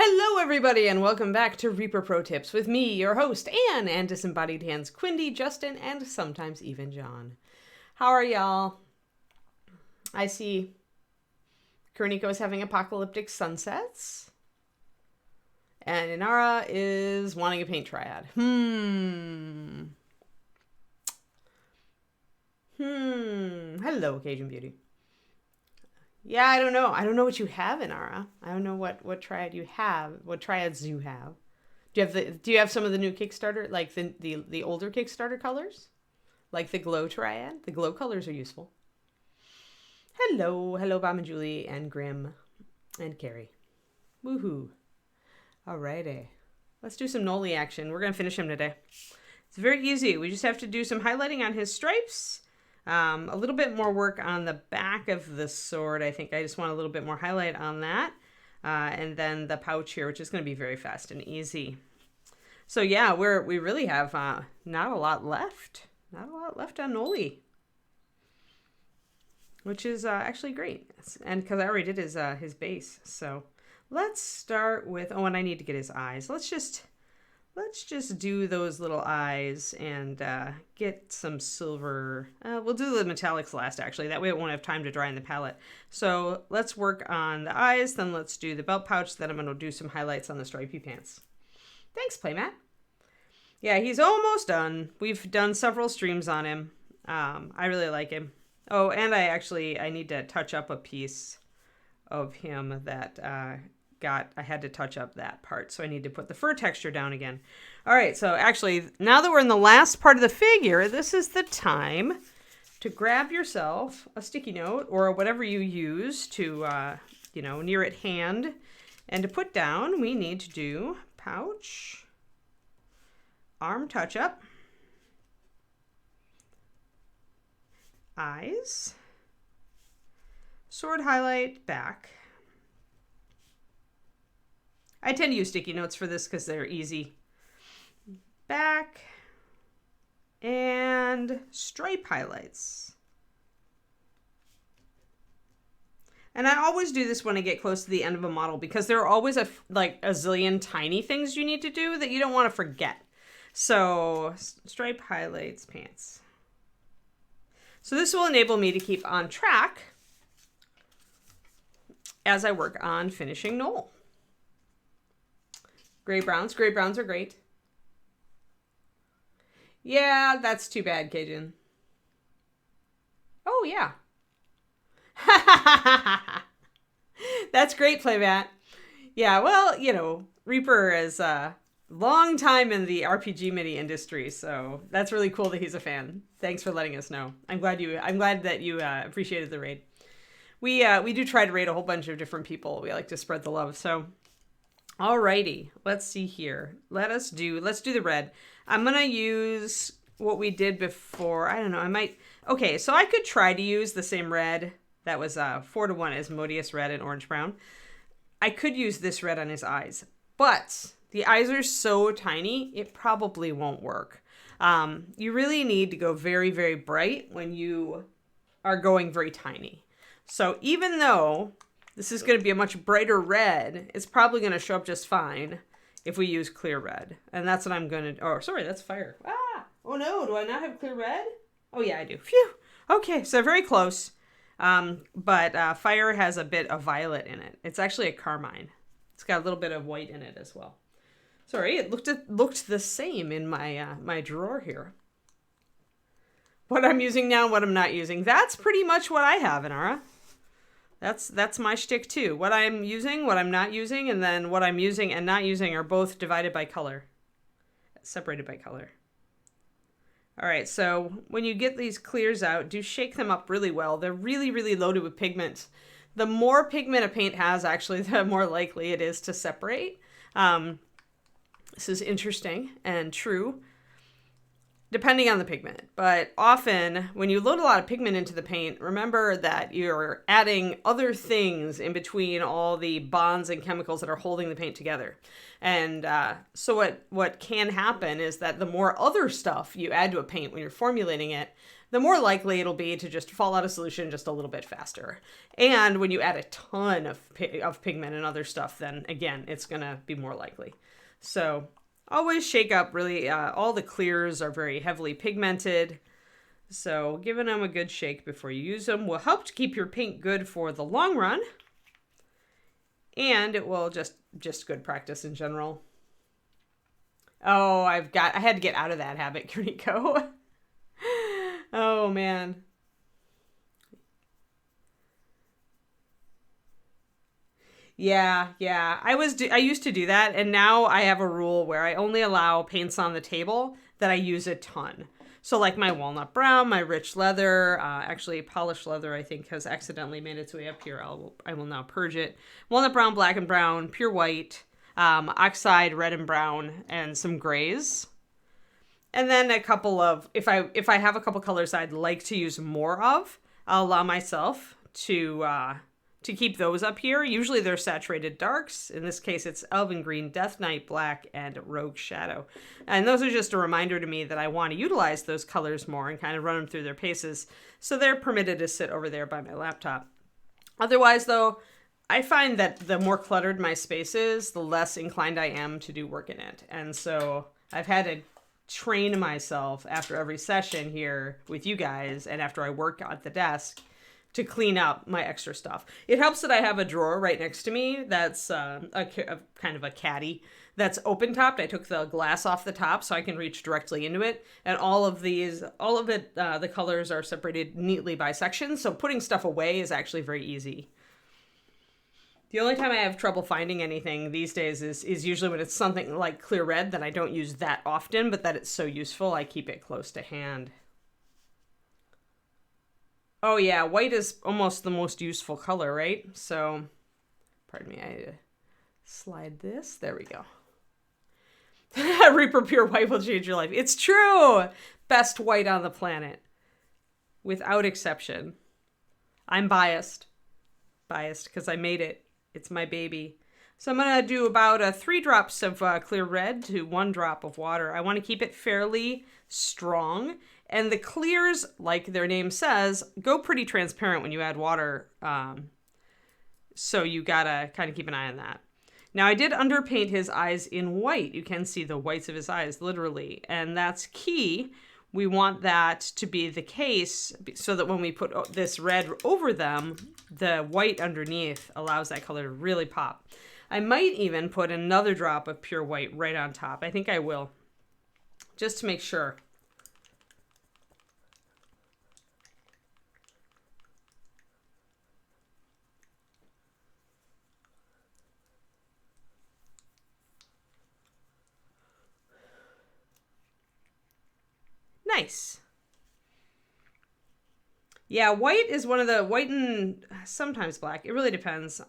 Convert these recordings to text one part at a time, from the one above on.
Hello everybody and welcome back to Reaper Pro Tips with me, your host, Anne, and disembodied hands Quindy, Justin, and sometimes even John. How are y'all? I see Kuroniko is having apocalyptic sunsets. And Inara is wanting a paint triad. Hello, Cajun Beauty. Yeah, I don't know. I don't know what you have, Inara. I don't know what triad you have. What triads you have. Do you have some of the new Kickstarter, like the older Kickstarter colors? Like the glow triad? The glow colors are useful. Hello, Bob and Julie and Grim and Carrie. Woohoo. Alrighty. Let's do some Gnoll action. We're gonna finish him today. It's very easy. We just have to do some highlighting on his stripes. A little bit more work on the back of the sword. I think I just want a little bit more highlight on that. And then the pouch here, which is going to be very fast and easy. So yeah, we really have not a lot left. Not a lot left on Gnoll, which is actually great. And because I already did his base. So let's start with, oh, and I need to get his eyes. Let's just do those little eyes and get some silver. We'll do the metallics last, actually. That way it won't have time to dry in the palette. So let's work on the eyes, then let's do the belt pouch, then I'm going to do some highlights on the stripy pants. Thanks, Playmat. Yeah, he's almost done. We've done several streams on him. I really like him. Oh, and I need to touch up a piece of him that I had to touch up that part, so I need to put the fur texture down again. All right, so actually, now that we're in the last part of the figure, this is the time to grab yourself a sticky note or whatever you use to, near at hand. And to put down, we need to do pouch, arm touch-up, eyes, sword highlight, back. I tend to use sticky notes for this because they're easy. Back and stripe highlights. And I always do this when I get close to the end of a model because there are always a zillion tiny things you need to do that you don't want to forget. So stripe highlights, pants. So this will enable me to keep on track as I work on finishing Gnoll. Gray browns are great. Yeah, that's too bad, Cajun. Oh, yeah. That's great, Playmat. Yeah, well, Reaper is a long time in the RPG MIDI industry, so that's really cool that he's a fan. Thanks for letting us know. I'm glad that you appreciated the raid. We do try to raid a whole bunch of different people. We like to spread the love, so... Alrighty, let's see here. Let's do the red. I'm going to use what we did before. I don't know, okay, so I could try to use the same red that was 4-1 Asmodeus red and orange brown. I could use this red on his eyes, but the eyes are so tiny, it probably won't work. You really need to go very, very bright when you are going very tiny. So even though this is going to be a much brighter red, it's probably going to show up just fine if we use clear red. And that's what I'm going to... Oh, sorry, that's fire. Ah! Oh no, do I not have clear red? Oh yeah, I do. Phew! Okay, so very close. But fire has a bit of violet in it. It's actually a carmine. It's got a little bit of white in it as well. Sorry, it looked the same in my my drawer here. What I'm using now, what I'm not using. That's pretty much what I have, Inara. That's my shtick too. What I'm using, what I'm not using, and then what I'm using and not using are both divided by color. Separated by color. All right, so when you get these clears out, do shake them up really well. They're really, really loaded with pigment. The more pigment a paint has, actually, the more likely it is to separate. This is interesting and true, depending on the pigment. But often, when you load a lot of pigment into the paint, remember that you're adding other things in between all the bonds and chemicals that are holding the paint together. And so what can happen is that the more other stuff you add to a paint when you're formulating it, the more likely it'll be to just fall out of solution just a little bit faster. And when you add a ton of pigment and other stuff, then again, it's going to be more likely. So always shake up really. All the clears are very heavily pigmented. So giving them a good shake before you use them will help to keep your paint good for the long run. And it will just good practice in general. Oh, I had to get out of that habit, Kuniko. Oh, man. Yeah. I used to do that, and now I have a rule where I only allow paints on the table that I use a ton. So like my walnut brown, my rich leather, actually polished leather, I think has accidentally made its way up here. I will now purge it. Walnut brown, black and brown, pure white, oxide, red and brown, and some grays. And then a couple of, if I have a couple colors I'd like to use more of, I'll allow myself to keep those up here. Usually they're saturated darks. In this case, it's Elven Green, Death Knight Black, and Rogue Shadow. And those are just a reminder to me that I want to utilize those colors more and kind of run them through their paces. So they're permitted to sit over there by my laptop. Otherwise, though, I find that the more cluttered my space is, the less inclined I am to do work in it. And so I've had to train myself after every session here with you guys and after I work at the desk to clean up my extra stuff. It helps that I have a drawer right next to me that's a kind of a caddy that's open topped. I took the glass off the top so I can reach directly into it. And all of it, the colors are separated neatly by sections. So putting stuff away is actually very easy. The only time I have trouble finding anything these days is usually when it's something like clear red that I don't use that often, but that it's so useful I keep it close to hand. Oh yeah, white is almost the most useful color, right? So, pardon me, I slide this. There we go. Reaper Pure White will change your life. It's true! Best white on the planet. Without exception. I'm biased. Biased because I made it. It's my baby. So I'm going to do about 3 drops of clear red to 1 drop of water. I want to keep it fairly strong. And the clears, like their name says, go pretty transparent when you add water. So you gotta kind of keep an eye on that. Now I did underpaint his eyes in white. You can see the whites of his eyes, literally. And that's key. We want that to be the case so that when we put this red over them, the white underneath allows that color to really pop. I might even put another drop of pure white right on top. I think I will, just to make sure. Nice. Yeah, white is one of the, white and sometimes black. It really depends.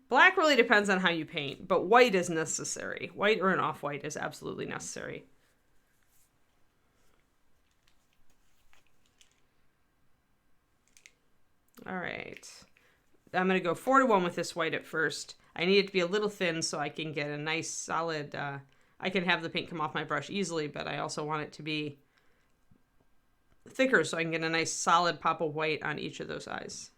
Black really depends on how you paint, but white is necessary. White or an off-white is absolutely necessary. All right. I'm going to go 4-to-1 with this white at first. I need it to be a little thin so I can get a nice solid, I can have the paint come off my brush easily, but I also want it to be thicker so I can get a nice solid pop of white on each of those eyes.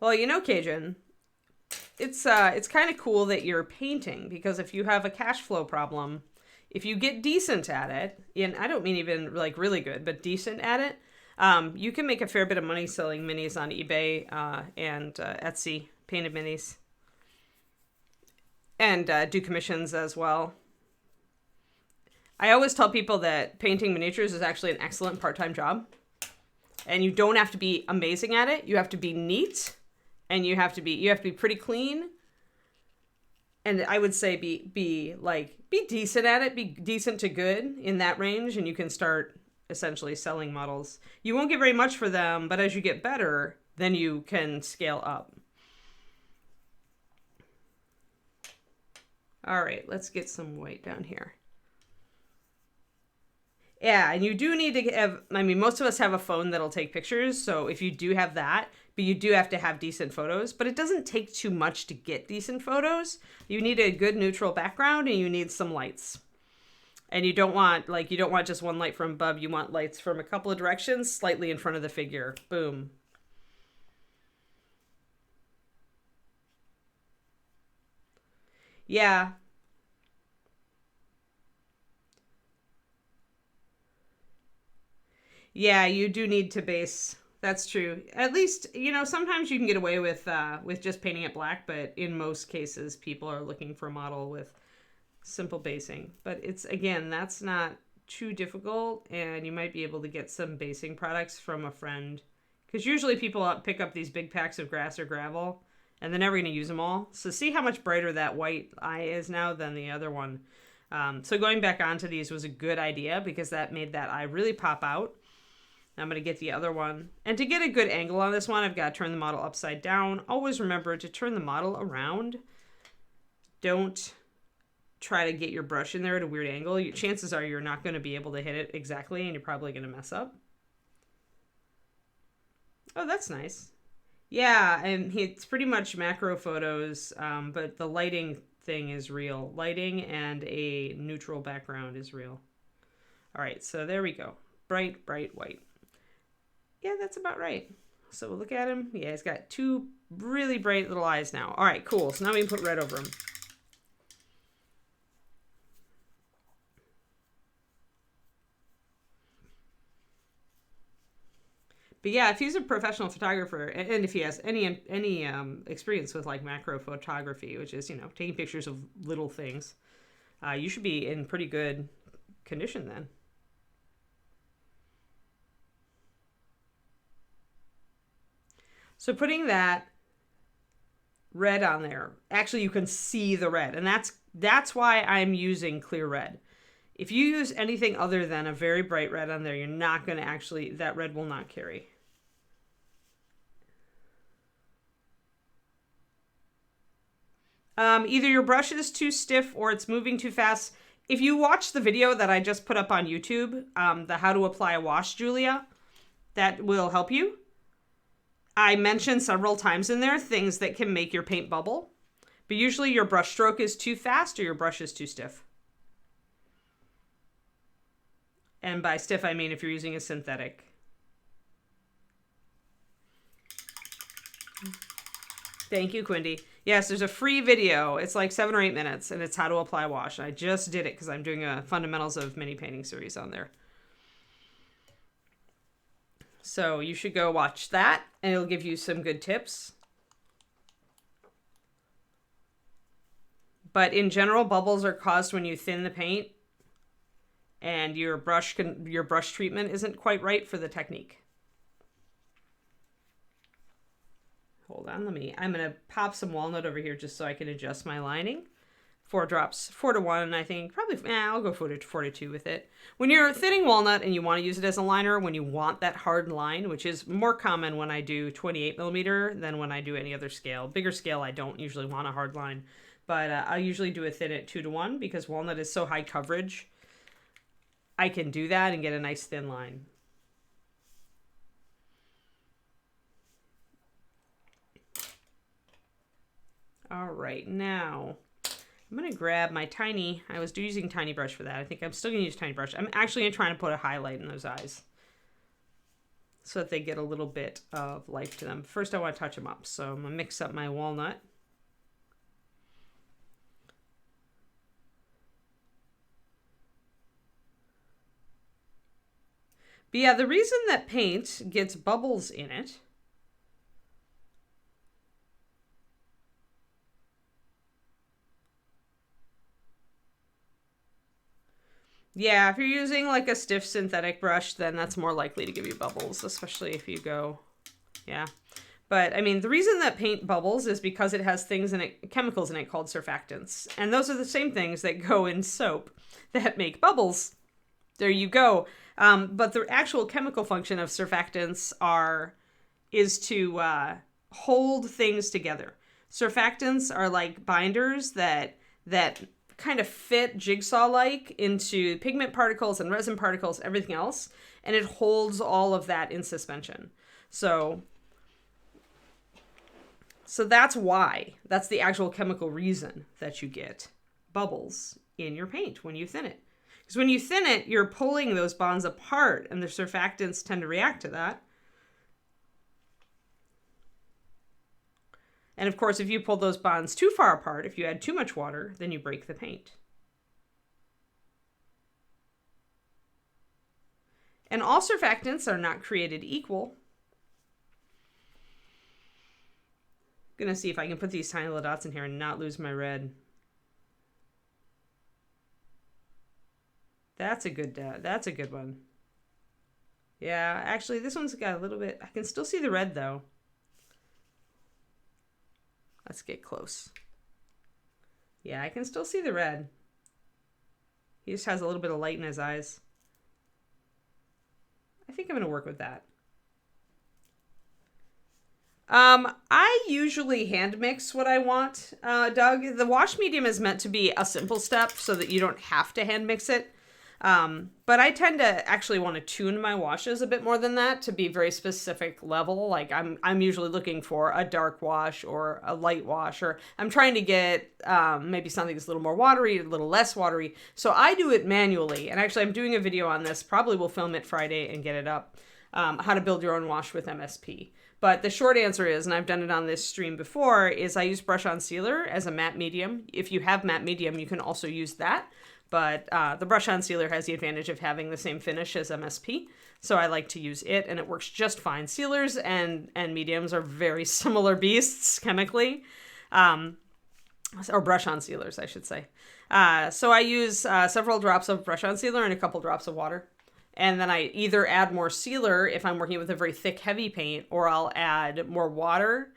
Well, you know, Cajun, it's kind of cool that you're painting, because if you have a cash flow problem, if you get decent at it, and I don't mean even like really good, but decent at it, you can make a fair bit of money selling minis on eBay and Etsy, painted minis, and do commissions as well. I always tell people that painting miniatures is actually an excellent part-time job, and you don't have to be amazing at it. You have to be neat, and you have to be pretty clean. And I would say be decent at it, be decent to good in that range, and you can start essentially selling models. You won't get very much for them, but as you get better, then you can scale up. All right, let's get some white down here. Yeah, and you do need to have, I mean, most of us have a phone that'll take pictures, so if you do have that, but you do have to have decent photos, but it doesn't take too much to get decent photos. You need a good neutral background and you need some lights. And you don't want, like, you don't want just one light from above, you want lights from a couple of directions, slightly in front of the figure. Boom. Yeah. Yeah, you do need to base. That's true. At least, you know, sometimes you can get away with just painting it black, but in most cases, people are looking for a model with simple basing. But it's, again, that's not too difficult, and you might be able to get some basing products from a friend. Because usually people pick up these big packs of grass or gravel, and they're never going to use them all. So see how much brighter that white eye is now than the other one. So going back onto these was a good idea because that made that eye really pop out. I'm going to get the other one. And to get a good angle on this one, I've got to turn the model upside down. Always remember to turn the model around. Don't try to get your brush in there at a weird angle. Chances are you're not going to be able to hit it exactly, and you're probably going to mess up. Oh, that's nice. Yeah, and it's pretty much macro photos, but the lighting thing is real. Lighting and a neutral background is real. All right, so there we go. Bright, bright white. Yeah, that's about right. So we'll look at him. Yeah, he's got two really bright little eyes now. All right, cool. So now we can put red over him. But yeah, if he's a professional photographer, and if he has any experience with like macro photography, which is, you know, taking pictures of little things, you should be in pretty good condition then. So putting that red on there, actually you can see the red, and that's why I'm using clear red. If you use anything other than a very bright red on there, you're not going to actually, that red will not carry. Either your brush is too stiff or it's moving too fast. If you watch the video that I just put up on YouTube, the How to Apply a Wash, Julia, that will help you. I mentioned several times in there things that can make your paint bubble, but usually your brush stroke is too fast or your brush is too stiff. And by stiff, I mean if you're using a synthetic. Thank you, Quindy. Yes, there's a free video. It's like 7 or 8 minutes, and it's how to apply wash. I just did it because I'm doing a fundamentals of mini painting series on there. So you should go watch that, and it'll give you some good tips. But in general, bubbles are caused when you thin the paint, and your brush treatment isn't quite right for the technique. Hold on, I'm going to pop some walnut over here just so I can adjust my lining. 4 drops, 4 to 1, I think. Probably, I'll go 4 to 2 with it. When you're thinning walnut and you want to use it as a liner, when you want that hard line, which is more common when I do 28 millimeter than when I do any other scale. Bigger scale, I don't usually want a hard line, but I usually do a thin at 2 to 1 because walnut is so high coverage. I can do that and get a nice thin line. All right, now I'm going to grab my tiny, I was using tiny brush for that. I think I'm still going to use tiny brush. I'm actually going to try to put a highlight in those eyes so that they get a little bit of life to them. First, I want to touch them up. So I'm going to mix up my walnut. But yeah, the reason that paint gets bubbles in it yeah, if you're using like a stiff synthetic brush, then that's more likely to give you bubbles, especially if you go, yeah. But I mean, the reason that paint bubbles is because it has things in it, chemicals in it called surfactants. And those are the same things that go in soap that make bubbles. There you go. But the actual chemical function of surfactants is to hold things together. Surfactants are like binders that kind of fit jigsaw-like into pigment particles and resin particles, everything else, and it holds all of that in suspension. So that's why. That's the actual chemical reason that you get bubbles in your paint when you thin it. Because when you thin it, you're pulling those bonds apart, and the surfactants tend to react to that. And of course, if you pull those bonds too far apart, if you add too much water, then you break the paint. And all surfactants are not created equal. I'm gonna see if I can put these tiny little dots in here and not lose my red. That's a good one. Yeah, actually this one's got a little bit, I can still see the red though. Let's get close. Yeah, I can still see the red. He just has a little bit of light in his eyes. I think I'm gonna work with that. I usually hand mix what I want, Doug. The wash medium is meant to be a simple step so that you don't have to hand mix it. But I tend to actually want to tune my washes a bit more than that to be very specific level. Like I'm usually looking for a dark wash or a light wash, or I'm trying to get maybe something that's a little more watery, a little less watery. So I do it manually. And actually I'm doing a video on this. Probably will film it Friday and get it up. How to build your own wash with MSP. But the short answer is, and I've done it on this stream before, is I use brush on sealer as a matte medium. If you have matte medium, you can also use that. But the brush on sealer has the advantage of having the same finish as MSP. So I like to use it, and it works just fine. Sealers and mediums are very similar beasts chemically. Or brush on sealers, I should say. So I use several drops of brush on sealer and a couple drops of water. And then I either add more sealer if I'm working with a very thick, heavy paint, or I'll add more water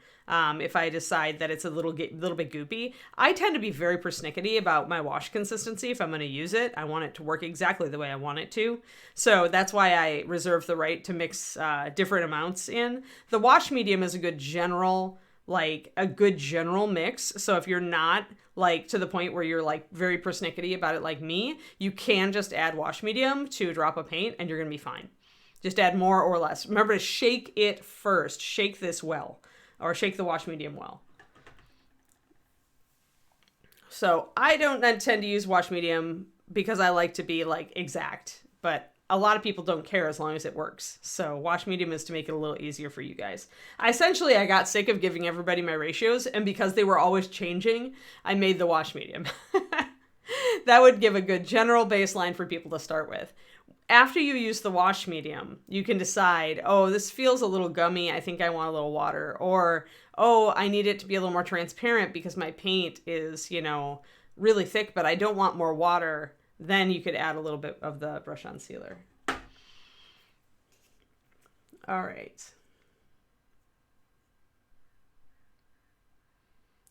if I decide that it's a little bit goopy. I tend to be very persnickety about my wash consistency. If I'm going to use it, I want it to work exactly the way I want it to. So that's why I reserve the right to mix different amounts in. The wash medium is a good general mix. So if you're not like to the point where you're like very persnickety about it like me, you can just add wash medium to a drop of paint and you're going to be fine. Just add more or less. Remember to shake it first. Shake this well, or shake the wash medium well. So I don't tend to use wash medium because I like to be like exact, but a lot of people don't care as long as it works. So wash medium is to make it a little easier for you guys. I got sick of giving everybody my ratios, and because they were always changing, I made the wash medium. That would give a good general baseline for people to start with. After you use the wash medium, you can decide, oh, this feels a little gummy. I think I want a little water. Or, oh, I need it to be a little more transparent because my paint is, really thick, but I don't want more water. Then you could add a little bit of the brush on sealer. All right.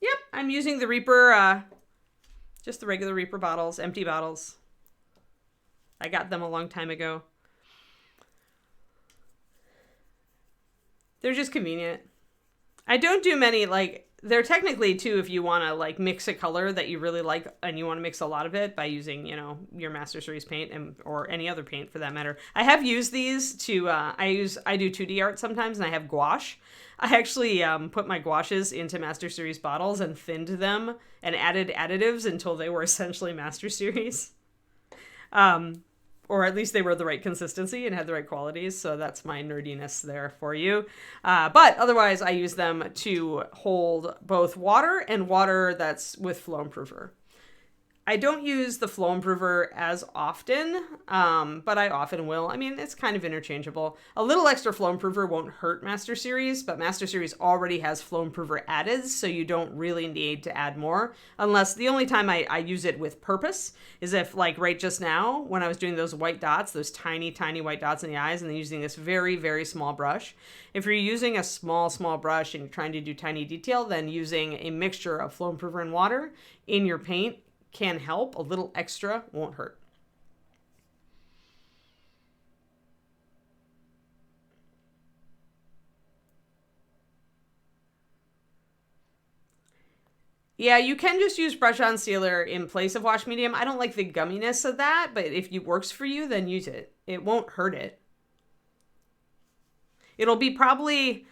Yep, I'm using the Reaper, just the regular Reaper bottles, empty bottles. I got them a long time ago. They're just convenient. I don't do many, they're technically too, if you want to mix a color that you really like and you want to mix a lot of it by using, your Master Series paint or any other paint for that matter. I have used these to, I do 2D art sometimes, and I have gouache. I actually put my gouaches into Master Series bottles and thinned them and added additives until they were essentially Master Series. Or at least they were the right consistency and had the right qualities. So that's my nerdiness there for you. But otherwise, I use them to hold both water and water that's with flow improver. I don't use the flow improver as often, but I often will. I mean, it's kind of interchangeable. A little extra flow improver won't hurt Master Series, but Master Series already has flow improver added, so you don't really need to add more. Unless the only time I use it with purpose is if, right just now, when I was doing those white dots, those tiny, tiny white dots in the eyes, and then using this very, very small brush. If you're using a small, small brush and you're trying to do tiny detail, then using a mixture of flow improver and water in your paint can help. A little extra won't hurt. Yeah, you can just use brush-on sealer in place of wash medium. I don't like the gumminess of that, but if it works for you, then use it. It won't hurt it. It'll be probably,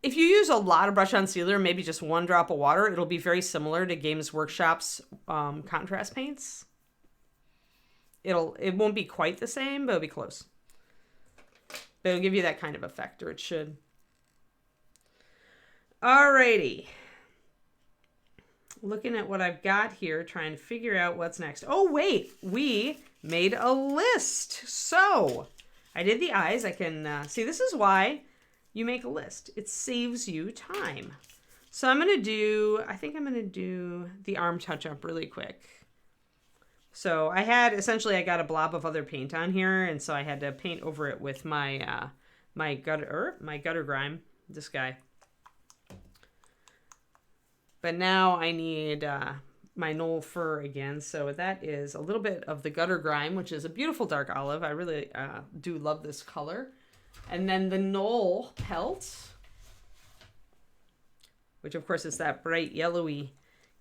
if you use a lot of brush-on sealer, maybe just 1 drop of water, it'll be very similar to Games Workshop's contrast paints. It won't be quite the same, but it'll be close. But it'll give you that kind of effect, or it should. Alrighty. Looking at what I've got here, trying to figure out what's next. Oh, wait, we made a list. So I did the eyes. I can see, this is why you make a list. It saves you time. So I'm going to do, I think I'm going to do the arm touch up really quick. So I got a blob of other paint on here. And so I had to paint over it with my gutter grime, this guy. But now I need my Gnoll fur again. So that is a little bit of the gutter grime, which is a beautiful dark olive. I really do love this color. And then the Gnoll pelt, which of course is that bright yellowy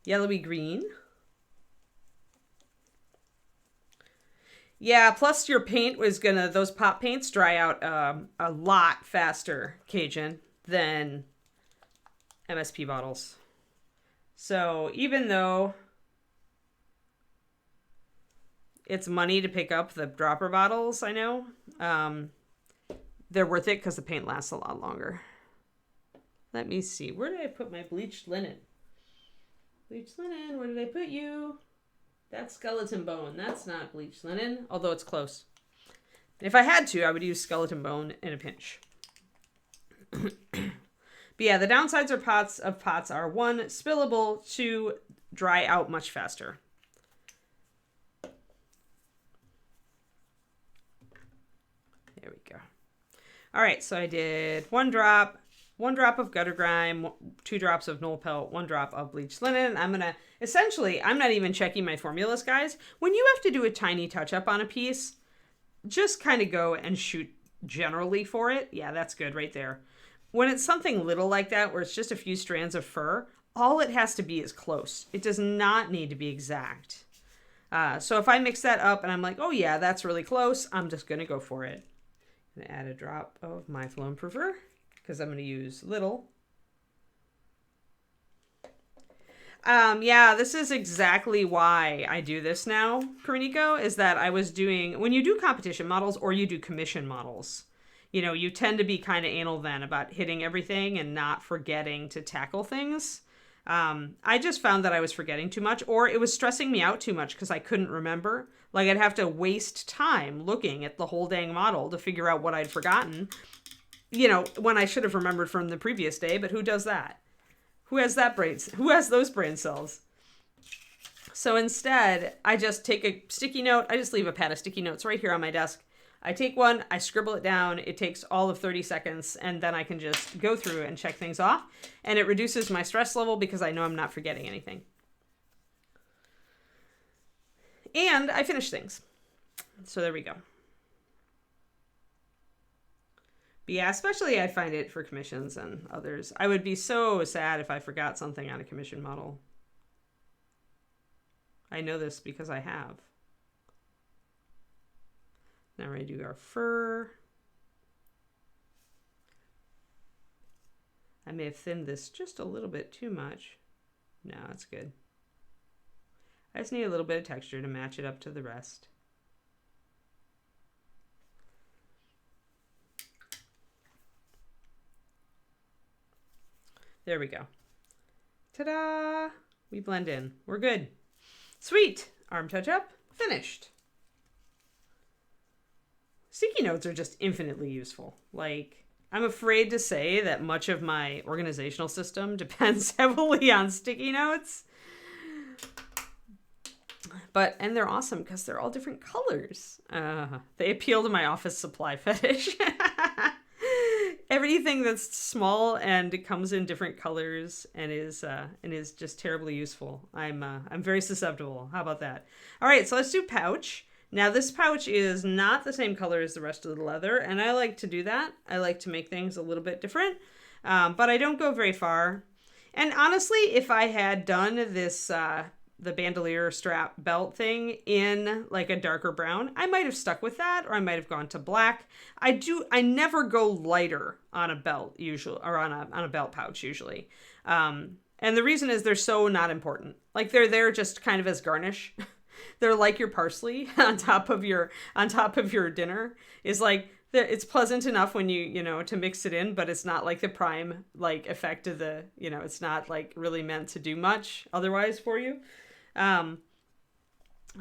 green. Yeah, plus your paint was those pop paints dry out a lot faster, Cajun, than MSP bottles. So even though it's money to pick up the dropper bottles, I know, they're worth it because the paint lasts a lot longer. Let me see. Where did I put my bleached linen? Bleached linen, where did I put you? That's skeleton bone. That's not bleached linen, although it's close. If I had to, I would use skeleton bone in a pinch. But yeah, the downsides of pots are 1, spillable, 2, dry out much faster. There we go. All right, so I did 1 drop of gutter grime, 2 drops of Gnoll pelt, 1 drop of bleached linen. I'm not even checking my formulas, guys. When you have to do a tiny touch up on a piece, just kind of go and shoot generally for it. Yeah, that's good right there. When it's something little like that, where it's just a few strands of fur, all it has to be is close. It does not need to be exact. So if I mix that up and I'm like, oh yeah, that's really close, I'm just going to go for it. I'm going to add a drop of my Flow Improver because I'm going to use little. Yeah, this is exactly why I do this now, Kariniko, is that I was doing, when you do competition models or you do commission models, you know, you tend to be kind of anal then about hitting everything and not forgetting to tackle things. I just found that I was forgetting too much, or it was stressing me out too much because I couldn't remember. Like I'd have to waste time looking at the whole dang model to figure out what I'd forgotten, you know, when I should have remembered from the previous day, but who does that? Who has those brain cells? So instead, I just take a sticky note. I just leave a pad of sticky notes right here on my desk. I take one, I scribble it down. It takes all of 30 seconds, and then I can just go through and check things off. And it reduces my stress level because I know I'm not forgetting anything. And I finish things. So there we go. But yeah, especially I find it for commissions and others. I would be so sad if I forgot something on a commission model. I know this because I have. Now we're going to do our fur. I may have thinned this just a little bit too much. No, it's good. I just need a little bit of texture to match it up to the rest. There we go. Ta-da! We blend in. We're good. Sweet! Arm touch-up. Finished. Sticky notes are just infinitely useful. Like, I'm afraid to say that much of my organizational system depends heavily on sticky notes. And they're awesome because they're all different colors. They appeal to my office supply fetish. Everything that's small and comes in different colors and is just terribly useful. I'm very susceptible. How about that? All right, so let's do pouch. Now this pouch is not the same color as the rest of the leather, and I like to do that. I like to make things a little bit different, but I don't go very far. And honestly, if I had done this, the bandolier strap belt thing in like a darker brown, I might have stuck with that, or I might have gone to black. I never go lighter on a belt usually, or on a belt pouch usually. And the reason is they're so not important. Like they're there just kind of as garnish. They're like your parsley on top of your dinner. Is like it's pleasant enough when you know to mix it in, but it's not like the prime like effect of the, you know, it's not like really meant to do much otherwise for you.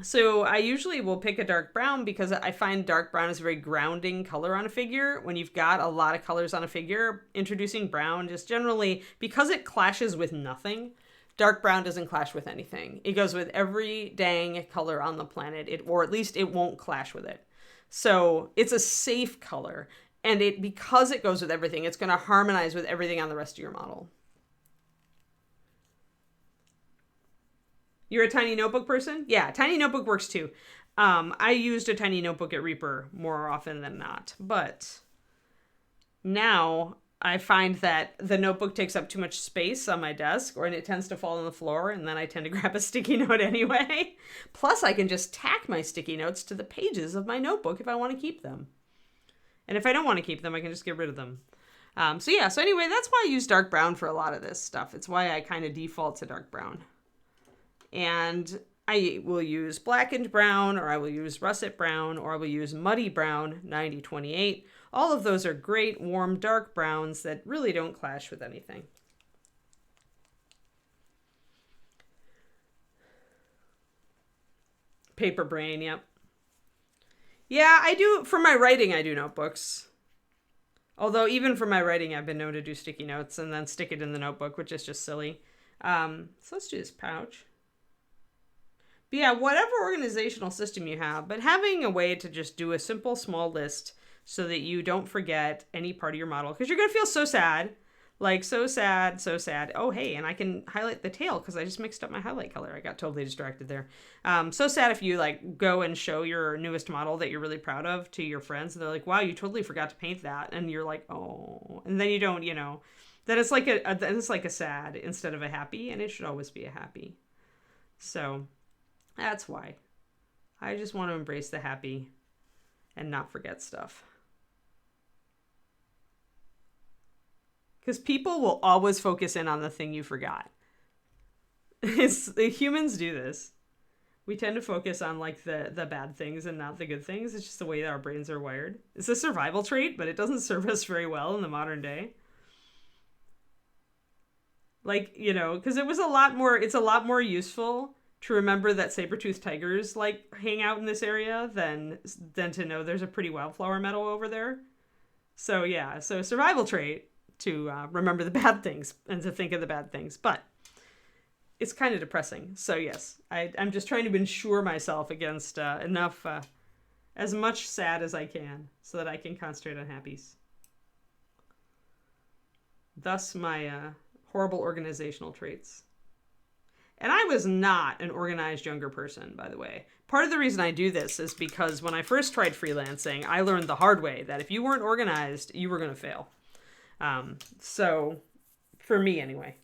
So I usually will pick a dark brown because I find dark brown is a very grounding color on a figure. When you've got a lot of colors on a figure, introducing brown just generally, because it clashes with nothing, dark brown doesn't clash with anything. It goes with every dang color on the planet, or at least it won't clash with it. So it's a safe color, and because it goes with everything, it's going to harmonize with everything on the rest of your model. You're a tiny notebook person? Yeah, tiny notebook works too. I used a tiny notebook at Reaper more often than not, but now I find that the notebook takes up too much space on my desk, and it tends to fall on the floor, and then I tend to grab a sticky note anyway. Plus, I can just tack my sticky notes to the pages of my notebook if I want to keep them. And if I don't want to keep them, I can just get rid of them. So anyway, that's why I use dark brown for a lot of this stuff. It's why I kind of default to dark brown. And I will use blackened brown, or I will use russet brown, or I will use muddy brown 9028. All of those are great, warm, dark browns that really don't clash with anything. Paper brain, yep. Yeah, I do, for my writing, I do notebooks. Although even for my writing, I've been known to do sticky notes and then stick it in the notebook, which is just silly. So let's do this pouch. But yeah, whatever organizational system you have, but having a way to just do a simple small list so that you don't forget any part of your model, because you're going to feel so sad, like so sad. Oh, hey, and I can highlight the tail because I just mixed up my highlight color. I got totally distracted there. So sad if you like go and show your newest model that you're really proud of to your friends, and they're like, wow, you totally forgot to paint that. And you're like, oh, and then you don't, you know, then it's like a sad instead of a happy, and it should always be a happy. So that's why I just want to embrace the happy and not forget stuff. Because people will always focus in on the thing you forgot. Humans do this. We tend to focus on like the bad things and not the good things. It's just the way that our brains are wired. It's a survival trait, but it doesn't serve us very well in the modern day. Like, you know, because it's a lot more useful to remember that saber-toothed tigers like hang out in this area than to know there's a pretty wildflower meadow over there. So yeah, so survival trait to remember the bad things and to think of the bad things, but it's kind of depressing. So yes, I'm just trying to insure myself against enough, as much sad as I can so that I can concentrate on happies. Thus my horrible organizational traits. And I was not an organized younger person, by the way. Part of the reason I do this is because when I first tried freelancing, I learned the hard way that if you weren't organized, you were going to fail. So, for me anyway.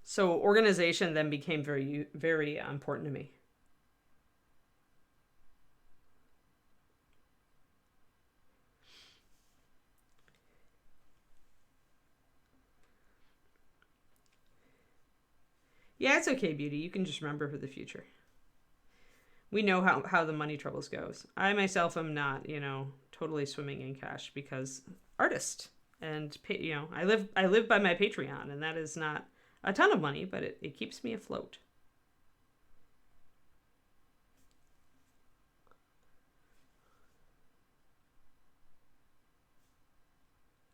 So organization then became very, very important to me. Yeah, it's okay, Beauty. You can just remember for the future. We know how the money troubles goes. I myself am not, you know, totally swimming in cash because artist. And, you know, I live by my Patreon, and that is not a ton of money, but it keeps me afloat.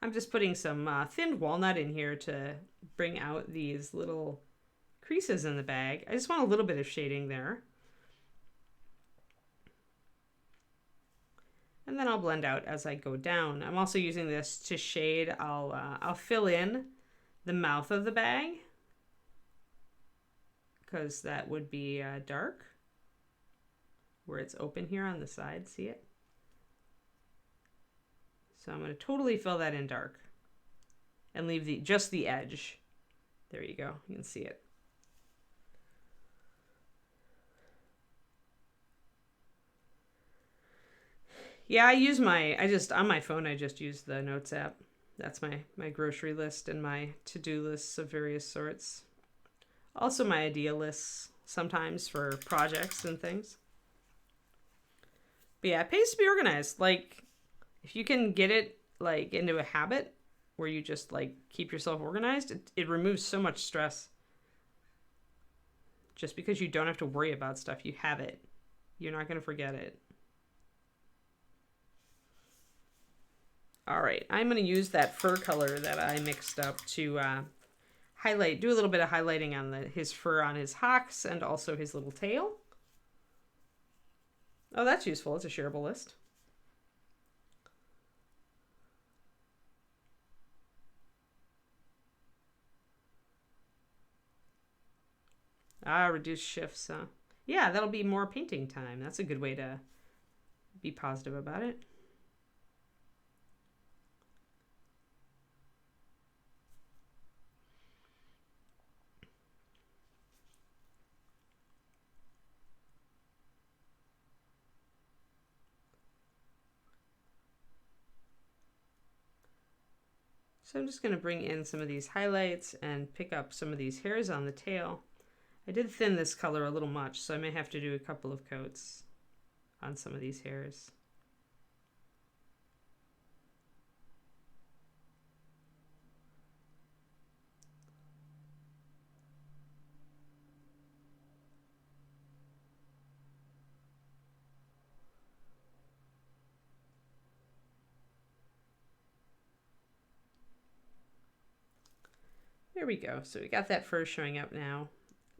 I'm just putting some thinned walnut in here to bring out these little creases in the bag. I just want a little bit of shading there. And then I'll blend out as I go down. I'm also using this to shade. I'll fill in the mouth of the bag because that would be dark where it's open here on the side. See it? So I'm going to totally fill that in dark. and leave just the edge. There you go. You can see it. Yeah, on my phone, I just use the Notes app. That's my grocery list and my to-do lists of various sorts. Also my idea lists sometimes for projects and things. But yeah, it pays to be organized. Like, if you can get it like into a habit where you just like keep yourself organized, it removes so much stress. Just because you don't have to worry about stuff, you have it. You're not going to forget it. All right, I'm going to use that fur color that I mixed up to do a little bit of highlighting on his fur on his hocks and also his little tail. Oh, that's useful. It's a shareable list. Reduce shifts. Yeah, that'll be more painting time. That's a good way to be positive about it. So I'm just going to bring in some of these highlights and pick up some of these hairs on the tail. I did thin this color a little much, so I may have to do a couple of coats on some of these hairs. There we go. So we got that fur showing up now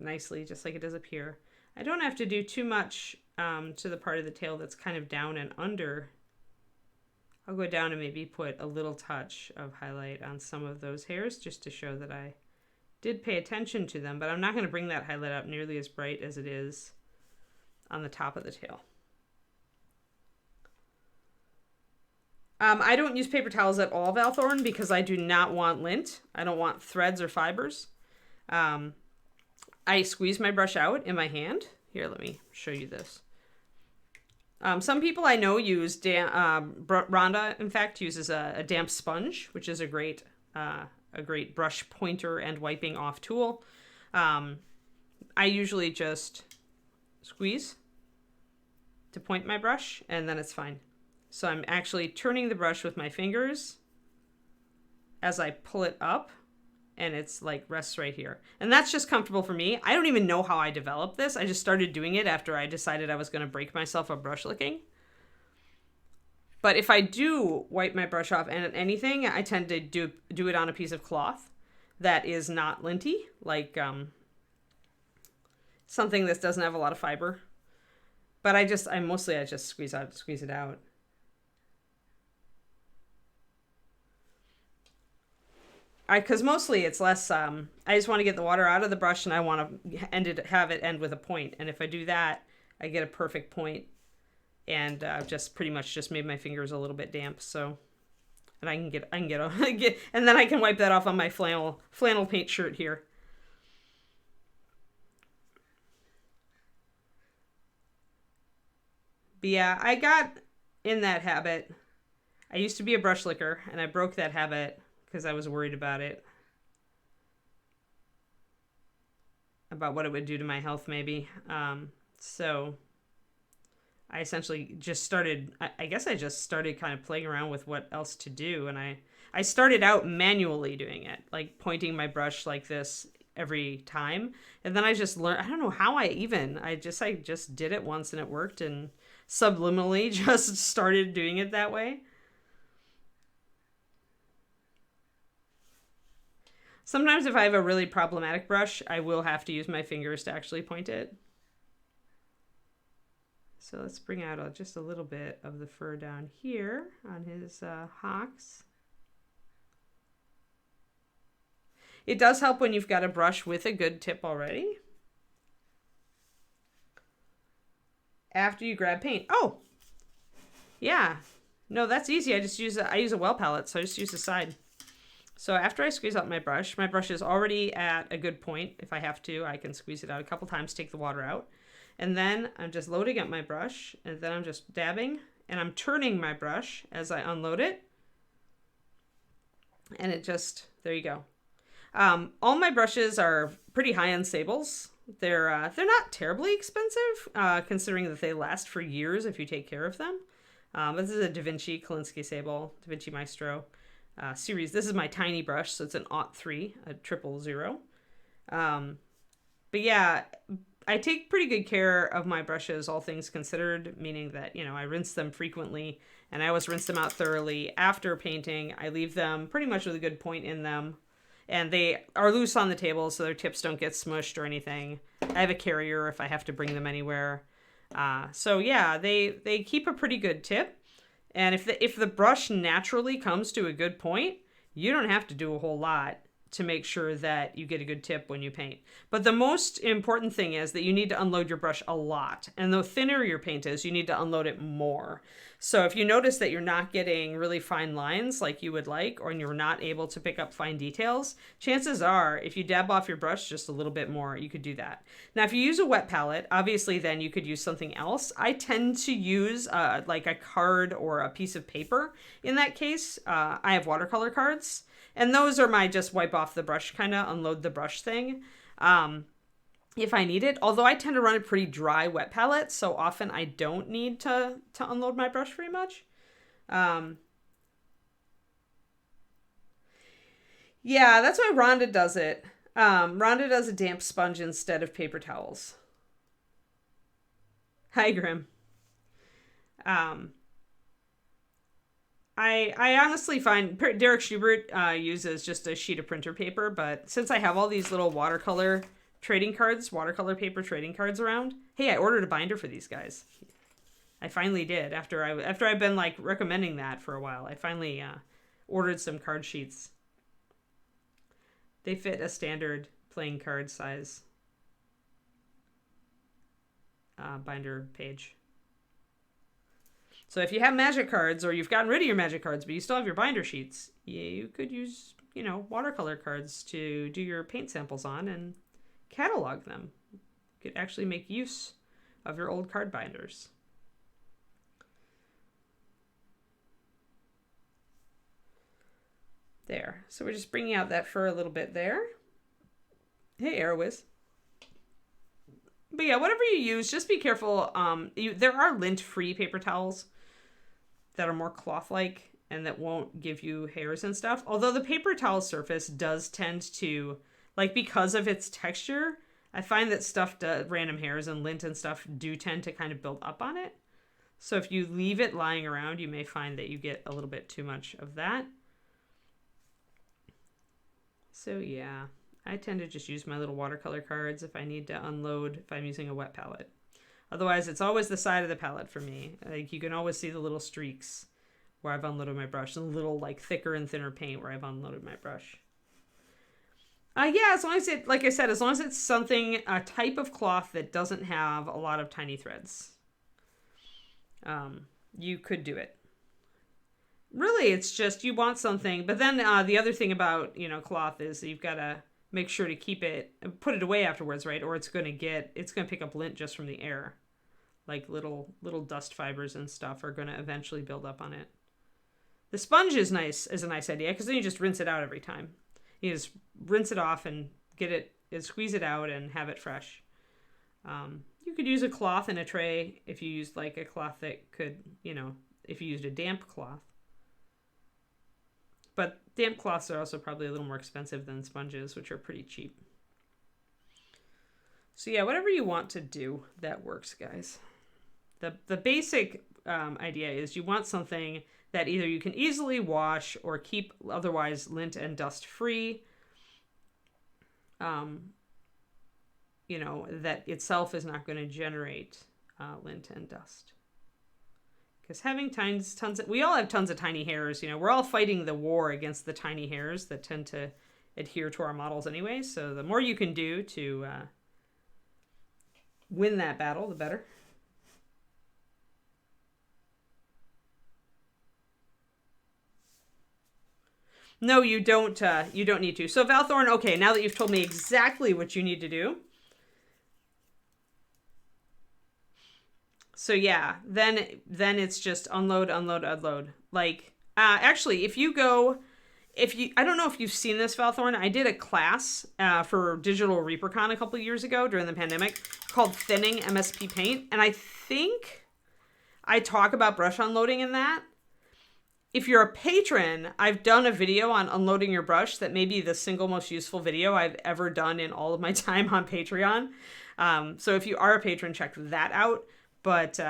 nicely, just like it does up here. I don't have to do too much to the part of the tail that's kind of down and under. I'll go down and maybe put a little touch of highlight on some of those hairs just to show that I did pay attention to them, but I'm not going to bring that highlight up nearly as bright as it is on the top of the tail. I don't use paper towels at all, Valthorn, because I do not want lint. I don't want threads or fibers. I squeeze my brush out in my hand. Here, let me show you this. Some people I know use Rhonda, in fact, uses a damp sponge, which is a great brush pointer and wiping off tool. I usually just squeeze to point my brush, and then it's fine. So I'm actually turning the brush with my fingers as I pull it up, and it's like rests right here. And that's just comfortable for me. I don't even know how I developed this. I just started doing it after I decided I was going to break myself of brush licking. But if I do wipe my brush off and anything, I tend to do it on a piece of cloth that is not linty, like something that doesn't have a lot of fiber. But I just squeeze it out. Because mostly it's less, I just want to get the water out of the brush, and I want to have it end with a point. And if I do that, I get a perfect point, and just pretty much just made my fingers a little bit damp. So, and I can get, and then I can wipe that off on my flannel paint shirt here. But yeah, I got in that habit. I used to be a brush licker, and I broke that habit because I was worried about it. About what it would do to my health, maybe. So I essentially just started, I guess I just started kind of playing around with what else to do. And I started out manually doing it, like pointing my brush like this every time. And then I just learned, I don't know how I just did it once and it worked, and subliminally just started doing it that way. Sometimes if I have a really problematic brush, I will have to use my fingers to actually point it. So let's bring out just a little bit of the fur down here on his hocks. It does help when you've got a brush with a good tip already. After you grab paint. Oh, yeah. No, that's easy. I use a well palette, so I just use the side. So after I squeeze out my brush is already at a good point. If I have to, I can squeeze it out a couple times, take the water out. And then I'm just loading up my brush, and then I'm just dabbing, and I'm turning my brush as I unload it. And it just, there you go. All my brushes are pretty high-end sables. They're not terribly expensive, considering that they last for years if you take care of them. This is a Da Vinci Kolinsky sable, Da Vinci Maestro series. This is my tiny brush, so it's an 03, a 000. But yeah, I take pretty good care of my brushes, all things considered, meaning that, I rinse them frequently, and I always rinse them out thoroughly after painting. I leave them pretty much with a good point in them, and they are loose on the table so their tips don't get smushed or anything. I have a carrier if I have to bring them anywhere. So yeah, they keep a pretty good tip, and if the brush naturally comes to a good point, you don't have to do a whole lot to make sure that you get a good tip when you paint. But the most important thing is that you need to unload your brush a lot. And the thinner your paint is, you need to unload it more. So if you notice that you're not getting really fine lines like you would like, or you're not able to pick up fine details, chances are if you dab off your brush just a little bit more, you could do that. Now, if you use a wet palette, obviously then you could use something else. I tend to use like a card or a piece of paper. In that case, I have watercolor cards. And those are my just wipe off the brush, kind of unload the brush thing if I need it. Although I tend to run a pretty dry wet palette, so often I don't need to unload my brush very much. Yeah, that's why Rhonda does it. Rhonda does a damp sponge instead of paper towels. Hi, Grim. I honestly find Derek Schubert uses just a sheet of printer paper, but since I have all these little watercolor paper trading cards around, hey, I ordered a binder for these guys. I finally did after I've been like recommending that for a while. I finally ordered some card sheets. They fit a standard playing card size binder page. So if you have magic cards, or you've gotten rid of your magic cards, but you still have your binder sheets, you could use, watercolor cards to do your paint samples on and catalog them. You could actually make use of your old card binders. There. So we're just bringing out that fur a little bit there. Hey, Airwiz. But yeah, whatever you use, just be careful. There are lint-free paper towels that are more cloth-like and that won't give you hairs and stuff. Although the paper towel surface does tend to, because of its texture, I find that random hairs and lint and stuff do tend to kind of build up on it. So if you leave it lying around, you may find that you get a little bit too much of that. So yeah, I tend to just use my little watercolor cards if I need to unload, if I'm using a wet palette. Otherwise, it's always the side of the palette for me. You can always see the little streaks where I've unloaded my brush, and the little thicker and thinner paint where I've unloaded my brush. Yeah, as long as as long as it's something, a type of cloth that doesn't have a lot of tiny threads, you could do it. Really, it's just you want something. But then the other thing about, cloth is you've got to make sure to put it away afterwards, right? Or it's going to pick up lint just from the air. Like little dust fibers and stuff are going to eventually build up on it. The sponge is a nice idea, because then you just rinse it out every time. You just rinse it off and squeeze it out and have it fresh. You could use a cloth in a tray if you used a cloth that could, if you used a damp cloth. But damp cloths are also probably a little more expensive than sponges, which are pretty cheap. So yeah, whatever you want to do, that works, guys. The basic idea is you want something that either you can easily wash or keep otherwise lint and dust free. That itself is not going to generate lint and dust. Because having we all have tons of tiny hairs. We're all fighting the war against the tiny hairs that tend to adhere to our models anyway. So the more you can do to win that battle, the better. No, you don't need to. So Valthorn, okay, now that you've told me exactly what you need to do. So yeah, then it's just unload, unload, unload. Like, actually, I don't know if you've seen this, Valthorn. I did a class for Digital ReaperCon a couple years ago during the pandemic called Thinning MSP Paint. And I think I talk about brush unloading in that. If you're a patron, I've done a video on unloading your brush that may be the single most useful video I've ever done in all of my time on Patreon. So if you are a patron, check that out. But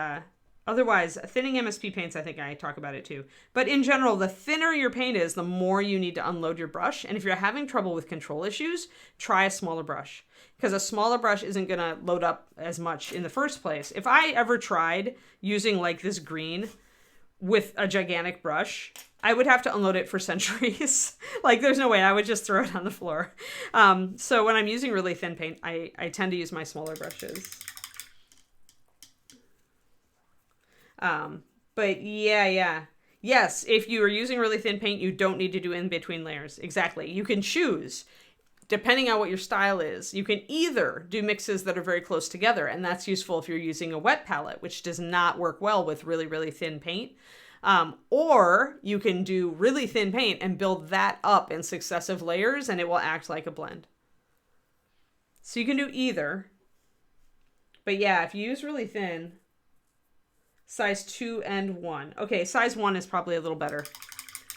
otherwise, thinning MSP paints, I think I talk about it too. But in general, the thinner your paint is, the more you need to unload your brush. And if you're having trouble with control issues, try a smaller brush. Because a smaller brush isn't going to load up as much in the first place. If I ever tried using like this green with a gigantic brush, I would have to unload it for centuries. Like, there's no way. I would just throw it on the floor. So when I'm using really thin paint, I tend to use my smaller brushes. But yeah. Yes, if you are using really thin paint, you don't need to do in-between layers. Exactly. You can choose, depending on what your style is. You can either do mixes that are very close together, and that's useful if you're using a wet palette, which does not work well with really, really thin paint. Or you can do really thin paint and build that up in successive layers, and it will act like a blend. So you can do either. But yeah, if you use really thin, size 2 and 1. Okay, size 1 is probably a little better.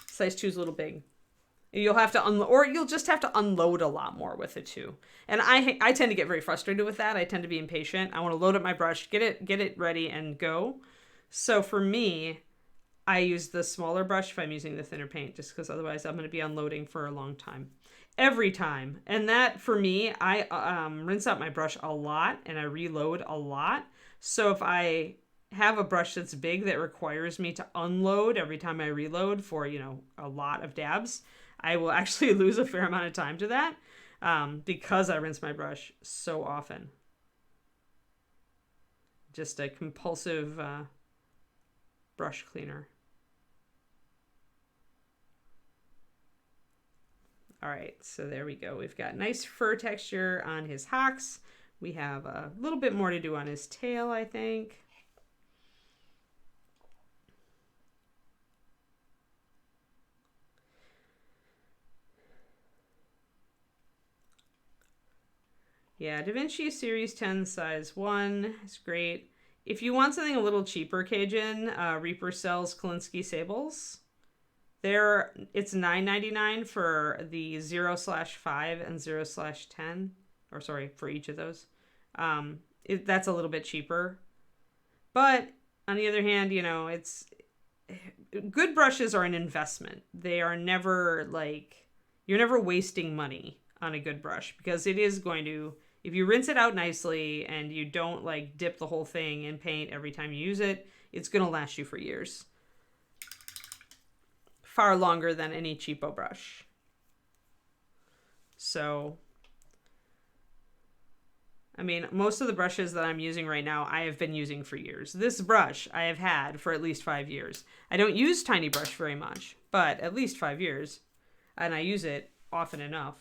Size 2 is a little big. You'll have to or you'll just have to unload a lot more with it too. And I tend to get very frustrated with that. I tend to be impatient. I want to load up my brush, get it ready and go. So for me, I use the smaller brush if I'm using the thinner paint, just because otherwise I'm going to be unloading for a long time. Every time. And that, for me, I rinse out my brush a lot and I reload a lot. So if I have a brush that's big that requires me to unload every time I reload for, a lot of dabs, I will actually lose a fair amount of time to that because I rinse my brush so often. Just a compulsive brush cleaner. All right, so there we go. We've got nice fur texture on his hocks. We have a little bit more to do on his tail, I think. Yeah, DaVinci Series 10 size 1 is great. If you want something a little cheaper, Cajun, Reaper sells Kolinsky Sables. It's $9.99 for the 0/5 and 0/10, or sorry, for each of those. That's a little bit cheaper. But on the other hand, it's good brushes are an investment. They are never you're never wasting money on a good brush, because it is going to, if you rinse it out nicely and you don't dip the whole thing in paint every time you use it, it's going to last you for years. Far longer than any cheapo brush. So, I mean, most of the brushes that I'm using right now, I have been using for years. This brush I have had for at least 5 years. I don't use Tiny Brush very much, but at least 5 years. And I use it often enough.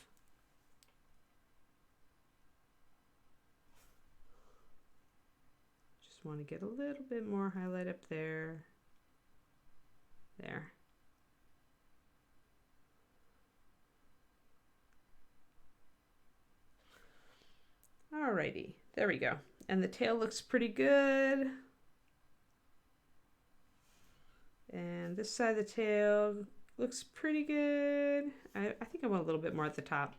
Just want to get a little bit more highlight up there. There. Alrighty, there we go. And the tail looks pretty good. And this side of the tail looks pretty good. I think I want a little bit more at the top.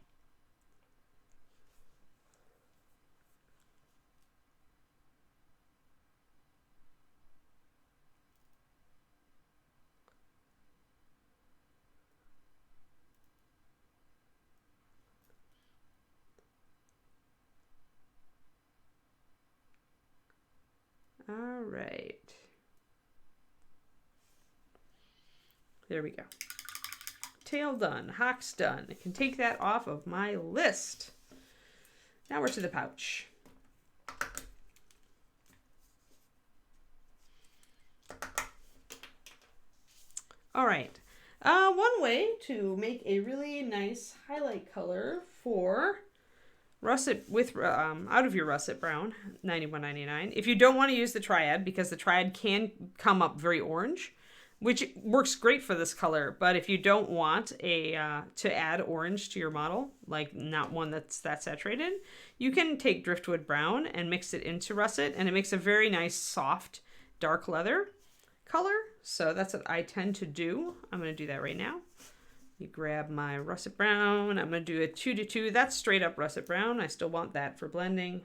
All right. There we go. Tail done. Hocks done. I can take that off of my list. Now we're to the pouch. All right. One way to make a really nice highlight color for russet with out of your russet brown, $91.99. If you don't want to use the triad, because the triad can come up very orange, which works great for this color, but if you don't want a to add orange to your model, like not one that's that saturated, you can take driftwood brown and mix it into russet, and it makes a very nice soft dark leather color. So that's what I tend to do. I'm going to do that right now. You grab my russet brown. I'm going to do a 2-to-2. That's straight up russet brown. I still want that for blending.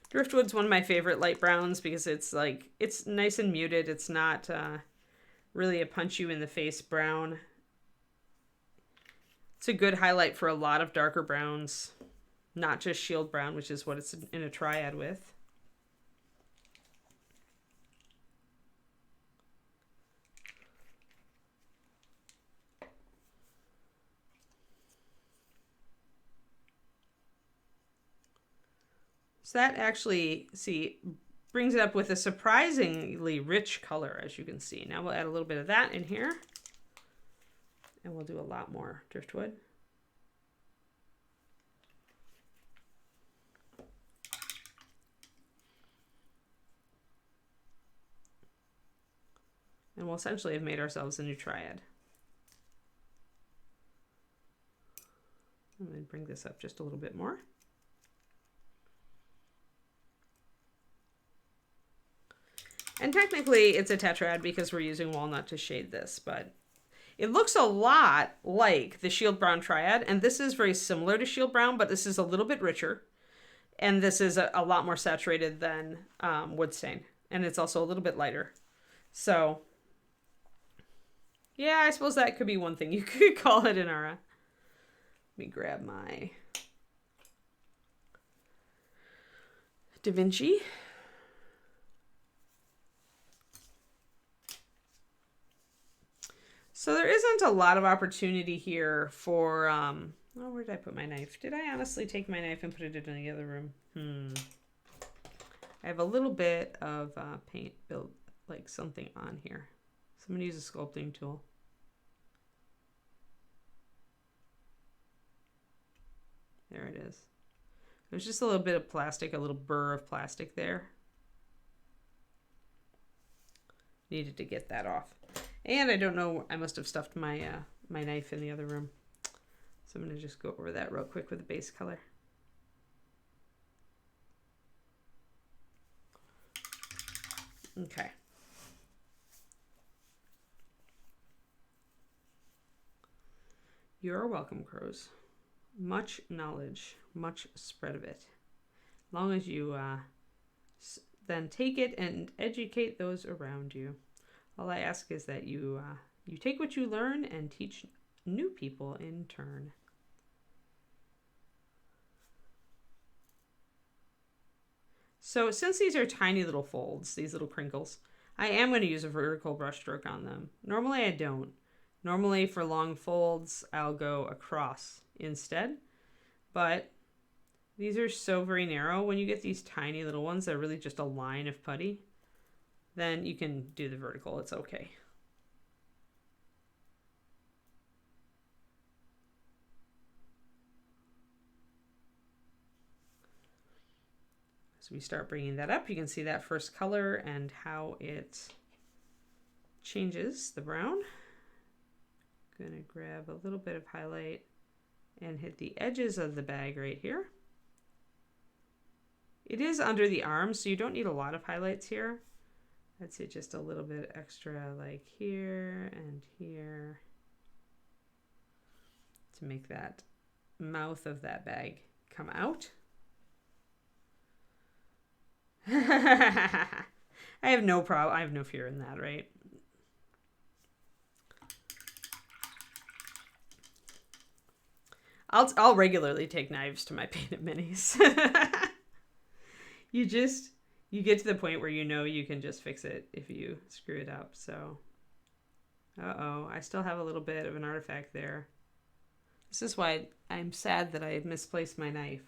Driftwood's one of my favorite light browns because it's nice and muted. It's not really a punch you in the face brown. It's a good highlight for a lot of darker browns, not just shield brown, which is what it's in a triad with. So that actually, see, brings it up with a surprisingly rich color, as you can see. Now we'll add a little bit of that in here. And we'll do a lot more driftwood. And we'll essentially have made ourselves a new triad. I'm going to bring this up just a little bit more. And technically it's a tetrad because we're using walnut to shade this, but it looks a lot like the shield brown triad, and this is very similar to shield brown, but this is a little bit richer, and this is a lot more saturated than wood stain, and it's also a little bit lighter. So yeah, I suppose that could be one thing you could call it in our let me grab my Da Vinci. So there isn't a lot of opportunity here for, oh, where did I put my knife? Did I honestly take my knife and put it in the other room? I have a little bit of paint built, like something on here. So I'm going to use a sculpting tool. There it is. There's just a little bit of plastic, a little burr of plastic there. Needed to get that off. And I don't know, I must have stuffed my my knife in the other room. So I'm going to just go over that real quick with the base color. Okay. You're welcome, crows. Much knowledge, much spread of it. As long as you then take it and educate those around you. All I ask is that you take what you learn and teach new people in turn. So since these are tiny little folds, these little crinkles, I am going to use a vertical brush stroke on them. Normally I don't. Normally for long folds, I'll go across instead. But these are so very narrow. When you get these tiny little ones that are really just a line of putty, then you can do the vertical. It's okay. So we start bringing that up. You can see that first color and how it changes the brown. Gonna grab a little bit of highlight and hit the edges of the bag right here. It is under the arm, so you don't need a lot of highlights here. I'd say just a little bit extra like here and here to make that mouth of that bag come out. I have no problem. I have no fear in that, right? I'll regularly take knives to my painted minis. You get to the point where you know you can just fix it if you screw it up. So, uh-oh, I still have a little bit of an artifact there. This is why I'm sad that I misplaced my knife.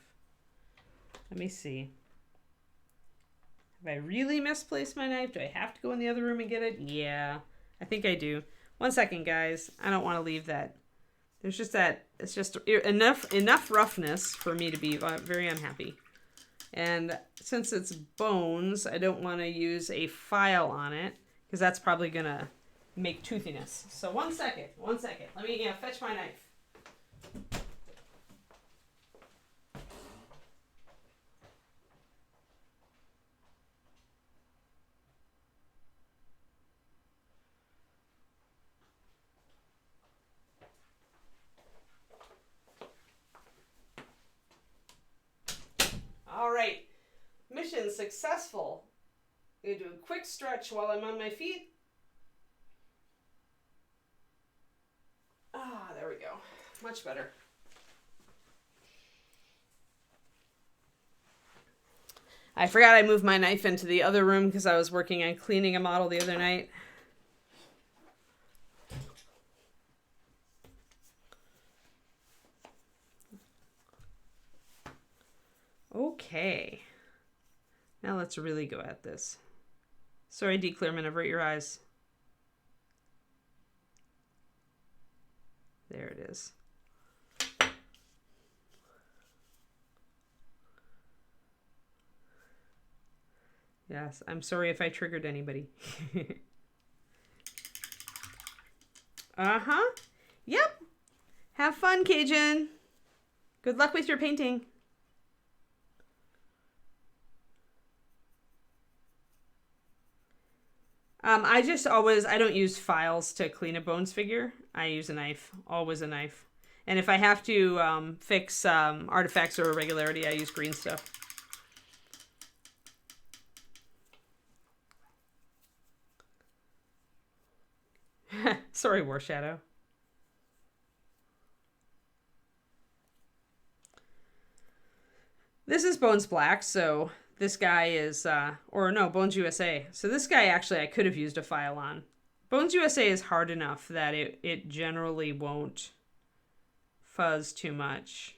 Let me see. If I really misplaced my knife, do I have to go in the other room and get it? Yeah, I think I do. 1 second, guys. I don't want to leave that. There's just that, it's just enough roughness for me to be very unhappy. And since it's bones, I don't want to use a file on it because that's probably going to make toothiness. So 1 second. Let me fetch my knife. All right, mission successful. I'm going to do a quick stretch while I'm on my feet. Ah, there we go. Much better. I forgot I moved my knife into the other room because I was working on cleaning a model the other night. Okay. Now let's really go at this. Sorry, D. Clearman, avert your eyes. There it is. Yes, I'm sorry if I triggered anybody. Uh-huh. Yep. Have fun, Cajun. Good luck with your painting. I don't use files to clean a bones figure. I use a knife, always a knife. And if I have to fix artifacts or irregularity, I use green stuff. Sorry, War Shadow. This is Bones Black, so this guy is, Bones USA. So this guy, actually, I could have used a file on. Bones USA is hard enough that it generally won't fuzz too much.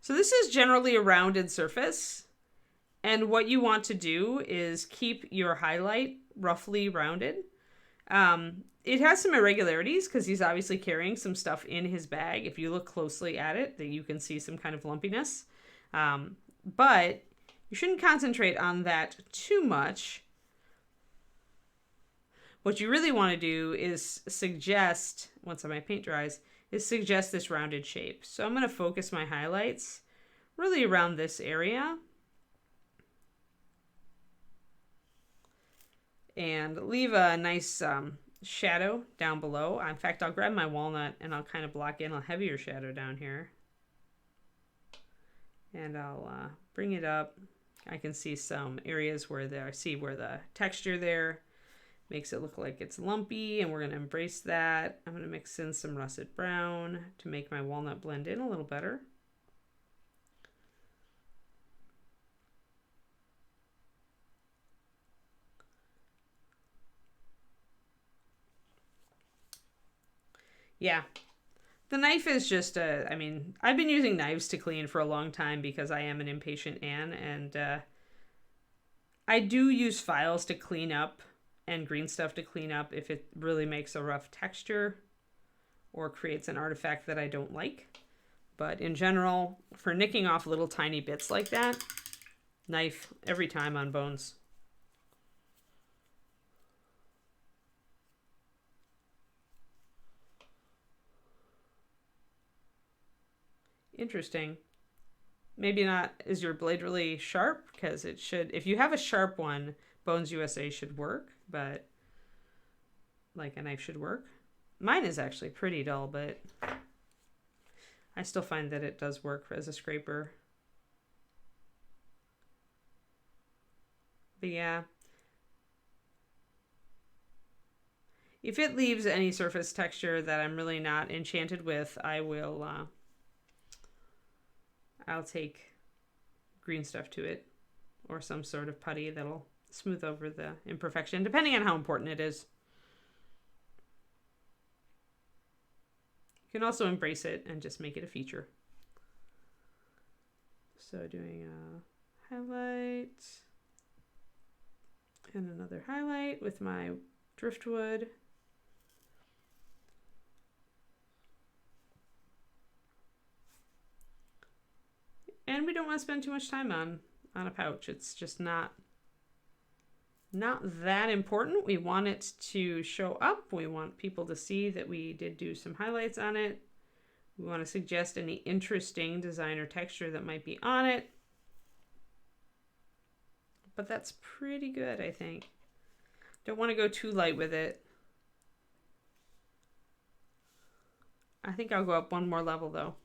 So this is generally a rounded surface. And what you want to do is keep your highlight roughly rounded. It has some irregularities because he's obviously carrying some stuff in his bag. If you look closely at it, that you can see some kind of lumpiness. But you shouldn't concentrate on that too much. What you really want to do is suggest, once my paint dries, is suggest this rounded shape. So I'm going to focus my highlights really around this area. And leave a nice shadow down below. In fact, I'll grab my walnut and I'll kind of block in a heavier shadow down here. And I'll bring it up. I can see some areas where I see where the texture there makes it look like it's lumpy, and we're going to embrace that. I'm going to mix in some russet brown to make my walnut blend in a little better. Yeah, the knife is just I've been using knives to clean for a long time because I am an impatient Ann, and I do use files to clean up and green stuff to clean up if it really makes a rough texture or creates an artifact that I don't like. But in general, for nicking off little tiny bits like that, knife every time on bones. Interesting. Maybe not. Is your blade really sharp? Because it should. If you have a sharp one, Bones USA should work, but like a knife should work. Mine is actually pretty dull, but I still find that it does work as a scraper. But yeah. If it leaves any surface texture that I'm really not enchanted with, I will I'll take green stuff to it or some sort of putty that'll smooth over the imperfection, depending on how important it is. You can also embrace it and just make it a feature. So doing a highlight and another highlight with my driftwood. And we don't want to spend too much time on a pouch. It's just not that important. We want it to show up. We want people to see that we did do some highlights on it. We want to suggest any interesting design or texture that might be on it. But that's pretty good, I think. Don't want to go too light with it. I think I'll go up one more level though.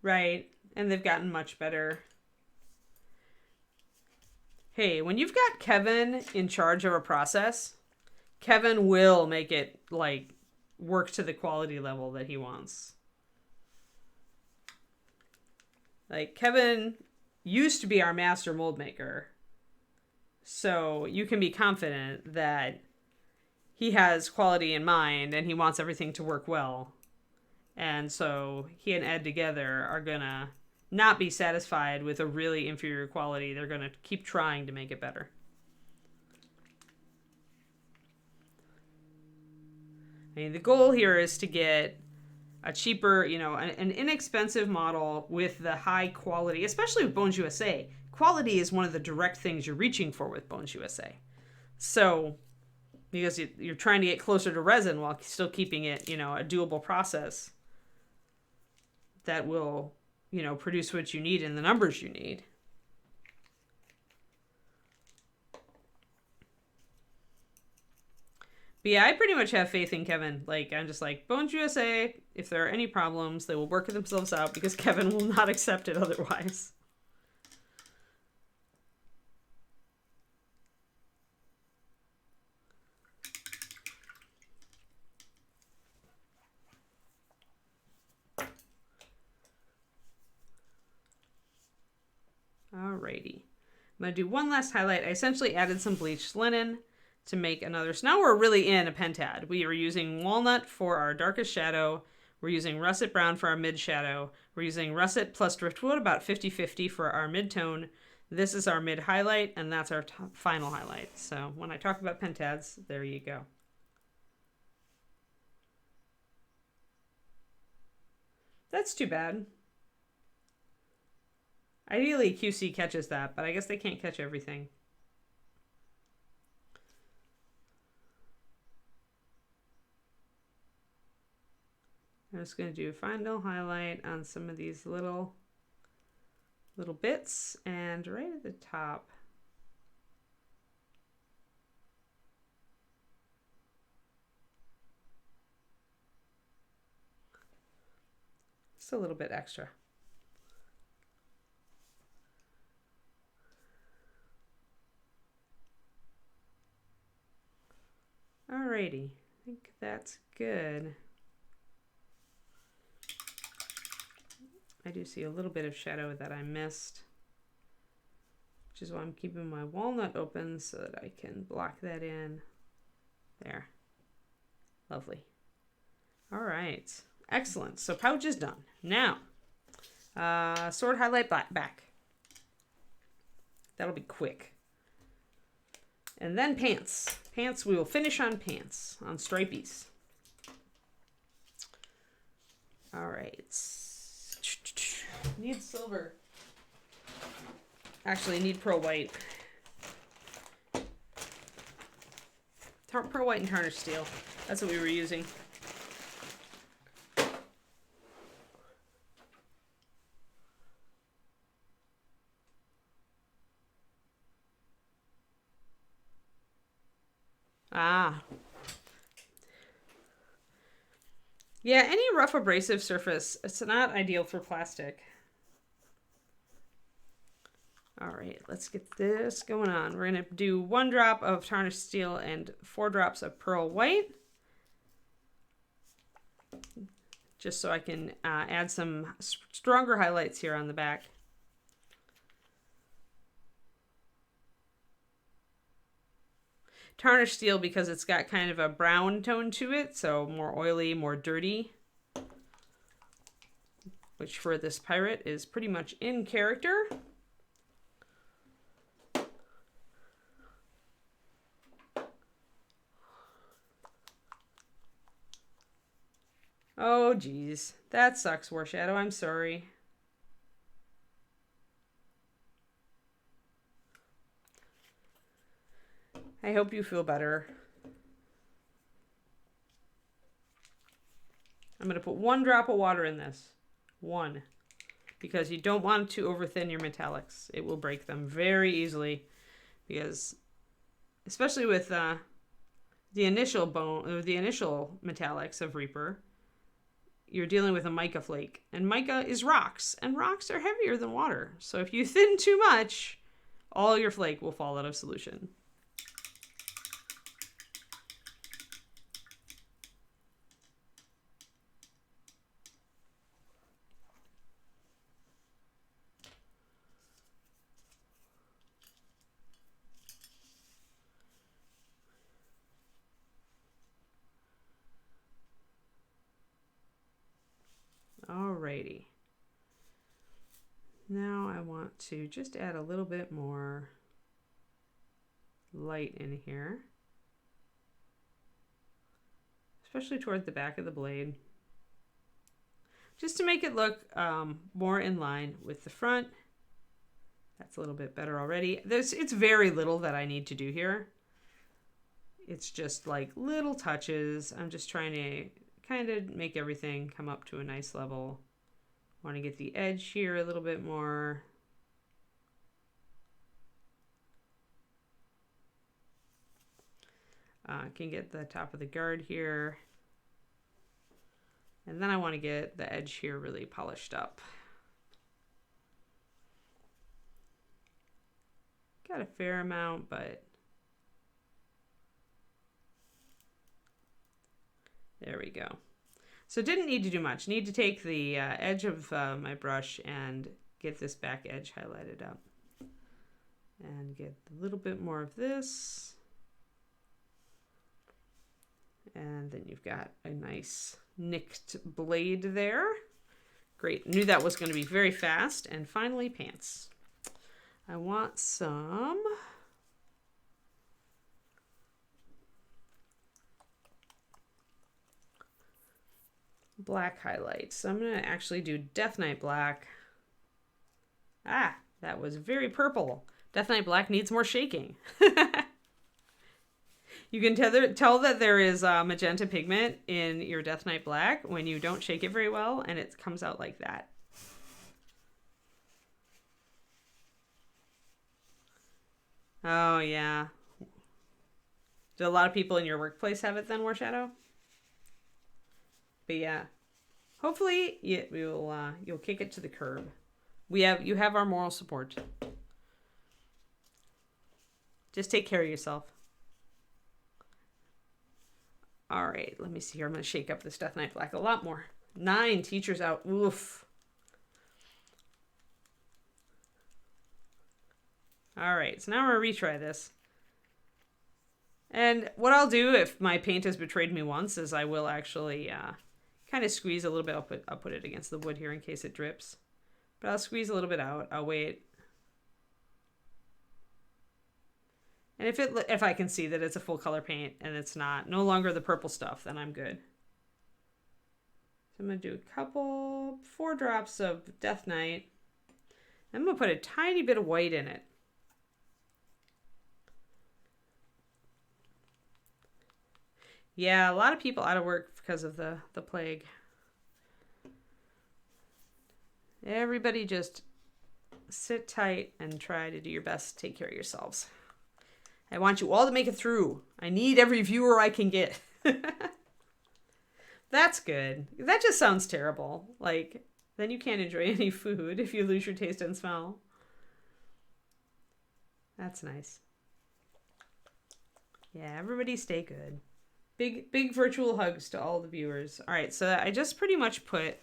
Right, and they've gotten much better. Hey, when you've got Kevin in charge of a process, Kevin will make it like work to the quality level that he wants. Like Kevin used to be our master mold maker. So you can be confident that he has quality in mind and he wants everything to work well. And so he and Ed together are going to not be satisfied with a really inferior quality. They're going to keep trying to make it better. I mean, the goal here is to get a cheaper, an inexpensive model with the high quality, especially with Bones USA. Quality is one of the direct things you're reaching for with Bones USA. So, because you're trying to get closer to resin while still keeping it, a doable process that will, produce what you need in the numbers you need. But yeah, I pretty much have faith in Kevin. Like, I'm just like, Bones USA, if there are any problems, they will work themselves out because Kevin will not accept it otherwise. Alrighty. I'm going to do one last highlight. I essentially added some bleached linen to make another. So now we're really in a pentad. We are using walnut for our darkest shadow. We're using russet brown for our mid shadow. We're using russet plus driftwood, about 50-50 for our mid-tone. This is our mid highlight, and that's our final highlight. So when I talk about pentads, there you go. That's too bad. Ideally, QC catches that, but I guess they can't catch everything. I'm just going to do a final highlight on some of these little bits, and right at the top. Just a little bit extra. Alrighty, I think that's good. I do see a little bit of shadow that I missed, which is why I'm keeping my walnut open so that I can block that in. There. Lovely. All right. Excellent. So pouch is done. Now, sword highlight back. That'll be quick. And then pants. Pants, we will finish on pants, on stripies. All right. Need silver. Actually, need pearl white. Pearl white and tarnished steel. That's what we were using. Ah. Yeah, any rough abrasive surface, it's not ideal for plastic. All right, let's get this going on. We're going to do 1 drop of tarnished steel and 4 drops of pearl white. Just so I can add some stronger highlights here on the back. tarnished steel because it's got kind of a brown tone to it, so more oily, more dirty, which for this pirate is pretty much in character. Oh, geez. That sucks, War Shadow. I'm sorry. I hope you feel better. I'm going to put 1 drop of water in this. 1. Because you don't want to overthin your metallics. It will break them very easily. Because, especially with the initial metallics of Reaper, you're dealing with a mica flake. And mica is rocks. And rocks are heavier than water. So if you thin too much, all your flake will fall out of solution. Alrighty. Now I want to just add a little bit more light in here, especially toward the back of the blade, just to make it look more in line with the front. That's a little bit better already. It's very little that I need to do here. It's just like little touches. I'm just trying to kind of make everything come up to a nice level. Want to get the edge here a little bit more. Can get the top of the guard here. And then I want to get the edge here really polished up. Got a fair amount, but there we go. So didn't need to do much. Need to take the edge of my brush and get this back edge highlighted up. And get a little bit more of this. And then you've got a nice nicked blade there. Great. Knew that was going to be very fast. And finally, pants. I want some black highlights. So I'm going to actually do Death Knight Black. Ah, that was very purple. Death Knight Black needs more shaking. You can tell that there is magenta pigment in your Death Knight Black when you don't shake it very well, and it comes out like that. Oh, yeah. Do a lot of people in your workplace have it then, War Shadow? But yeah, hopefully you'll kick it to the curb. You have our moral support. Just take care of yourself. All right, let me see here. I'm going to shake up this Death Knight Black a lot more. 9 teachers out. Oof. All right, so now I'm going to retry this. And what I'll do if my paint has betrayed me once is I will actually kind of squeeze a little bit. I'll put it against the wood here in case it drips. But I'll squeeze a little bit out. I'll wait. And if I can see that it's a full color paint and it's no longer the purple stuff, then I'm good. So I'm going to do 4 drops of Death Knight. I'm going to put a tiny bit of white in it. Yeah, a lot of people out of work because of the plague. Everybody just sit tight and try to do your best to take care of yourselves. I want you all to make it through. I need every viewer I can get. That's good. That just sounds terrible. Like, then you can't enjoy any food if you lose your taste and smell. That's nice. Yeah, everybody stay good. Big virtual hugs to all the viewers. All right, so I just pretty much put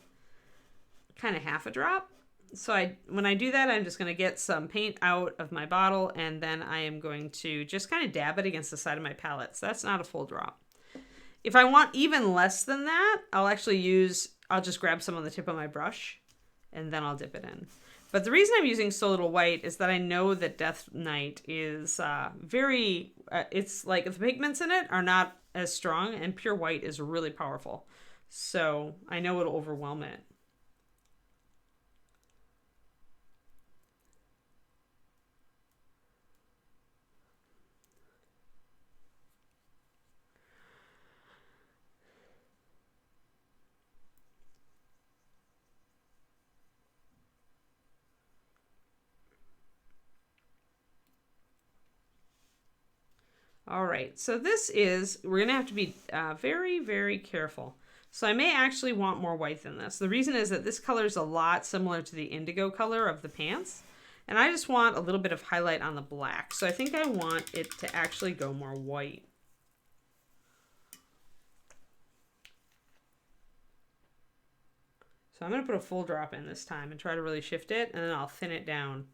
kind of half a drop So when I do that, I'm just going to get some paint out of my bottle, and then I am going to just kind of dab it against the side of my palette. So that's not a full drop. If I want even less than that, I'll just grab some on the tip of my brush, and then I'll dip it in. But the reason I'm using so little white is that I know that Death Knight is it's like the pigments in it are not as strong, and pure white is really powerful. So I know it'll overwhelm it. All right, so we're gonna have to be very, very careful. So I may actually want more white than this. The reason is that this color is a lot similar to the indigo color of the pants, and I just want a little bit of highlight on the black. So I think I want it to actually go more white. So I'm gonna put a full drop in this time and try to really shift it, and then I'll thin it down.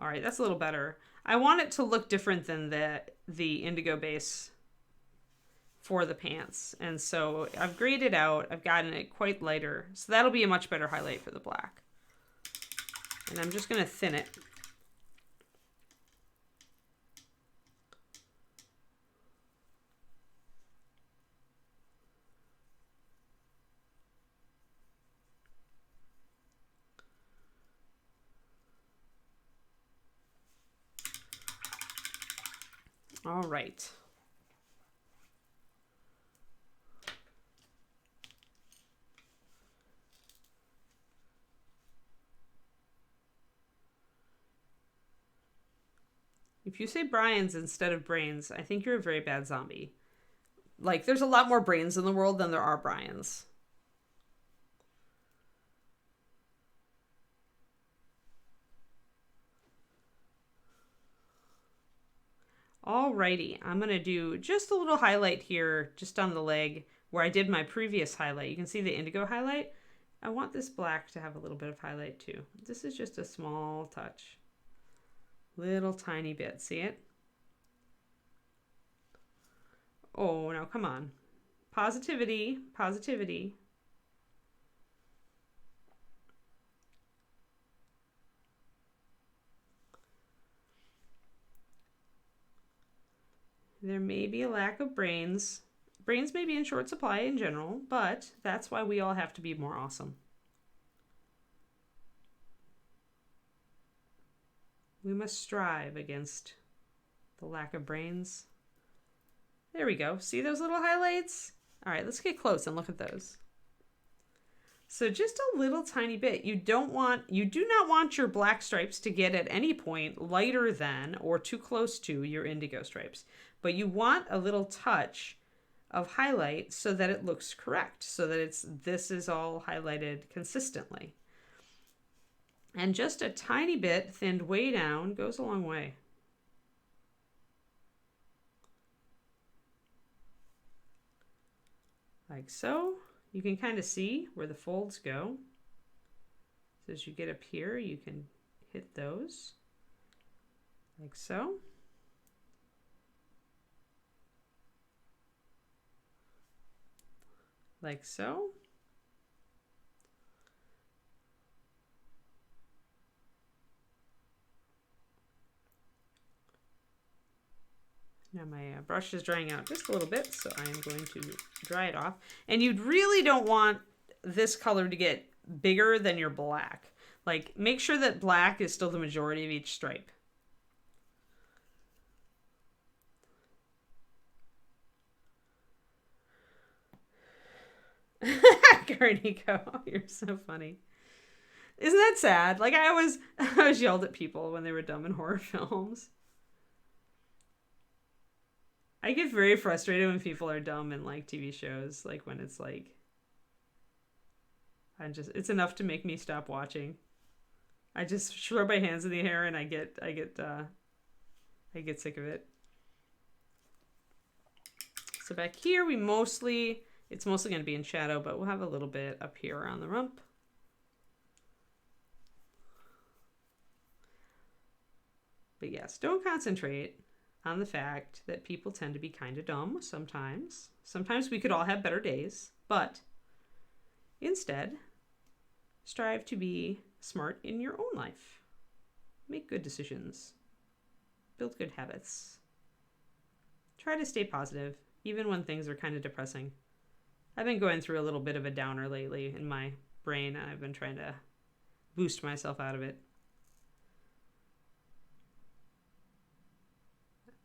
All right, that's a little better. I want it to look different than the indigo base for the pants. And so I've graded out, I've gotten it quite lighter. So that'll be a much better highlight for the black. And I'm just gonna thin it. All right. If you say Brian's instead of brains, I think you're a very bad zombie. Like, there's a lot more brains in the world than there are Brian's. Alrighty, I'm going to do just a little highlight here, just on the leg, where I did my previous highlight. You can see the indigo highlight. I want this black to have a little bit of highlight too. This is just a small touch. Little tiny bit, see it? Oh, now come on. Positivity, positivity. There may be a lack of brains. Brains may be in short supply in general, but that's why we all have to be more awesome. We must strive against the lack of brains. There we go. See those little highlights? All right, let's get close and look at those. So just a little tiny bit. You do not want your black stripes to get at any point lighter than or too close to your indigo stripes. But you want a little touch of highlight so that it looks correct, so that this is all highlighted consistently. And just a tiny bit thinned way down goes a long way. Like so. You can kind of see where the folds go. So as you get up here, you can hit those. Like so. Like so. Now my brush is drying out just a little bit, so I am going to dry it off. And you really don't want this color to get bigger than your black. Like, make sure that black is still the majority of each stripe. Garnico, you're so funny. Isn't that sad? Like, I always yelled at people when they were dumb in horror films. I get very frustrated when people are dumb in like TV shows, like when it's like it's enough to make me stop watching. I just throw my hands in the air and I get sick of it. So back here, it's mostly going to be in shadow, but we'll have a little bit up here around the rump. But yes, don't concentrate on the fact that people tend to be kind of dumb sometimes. Sometimes we could all have better days, but instead, strive to be smart in your own life. Make good decisions. Build good habits. Try to stay positive, even when things are kind of depressing. I've been going through a little bit of a downer lately in my brain, and I've been trying to boost myself out of it.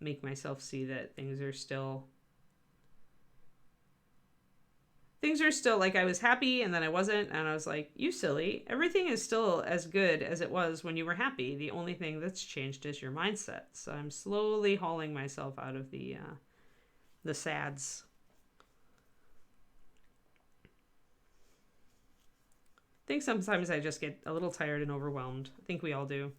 Make myself see that things are still like, I was happy and then I wasn't, and I was like, you silly, everything is still as good as it was when you were happy. The only thing that's changed is your mindset. So I'm slowly hauling myself out of the sads. I think sometimes I just get a little tired and overwhelmed. I think we all do.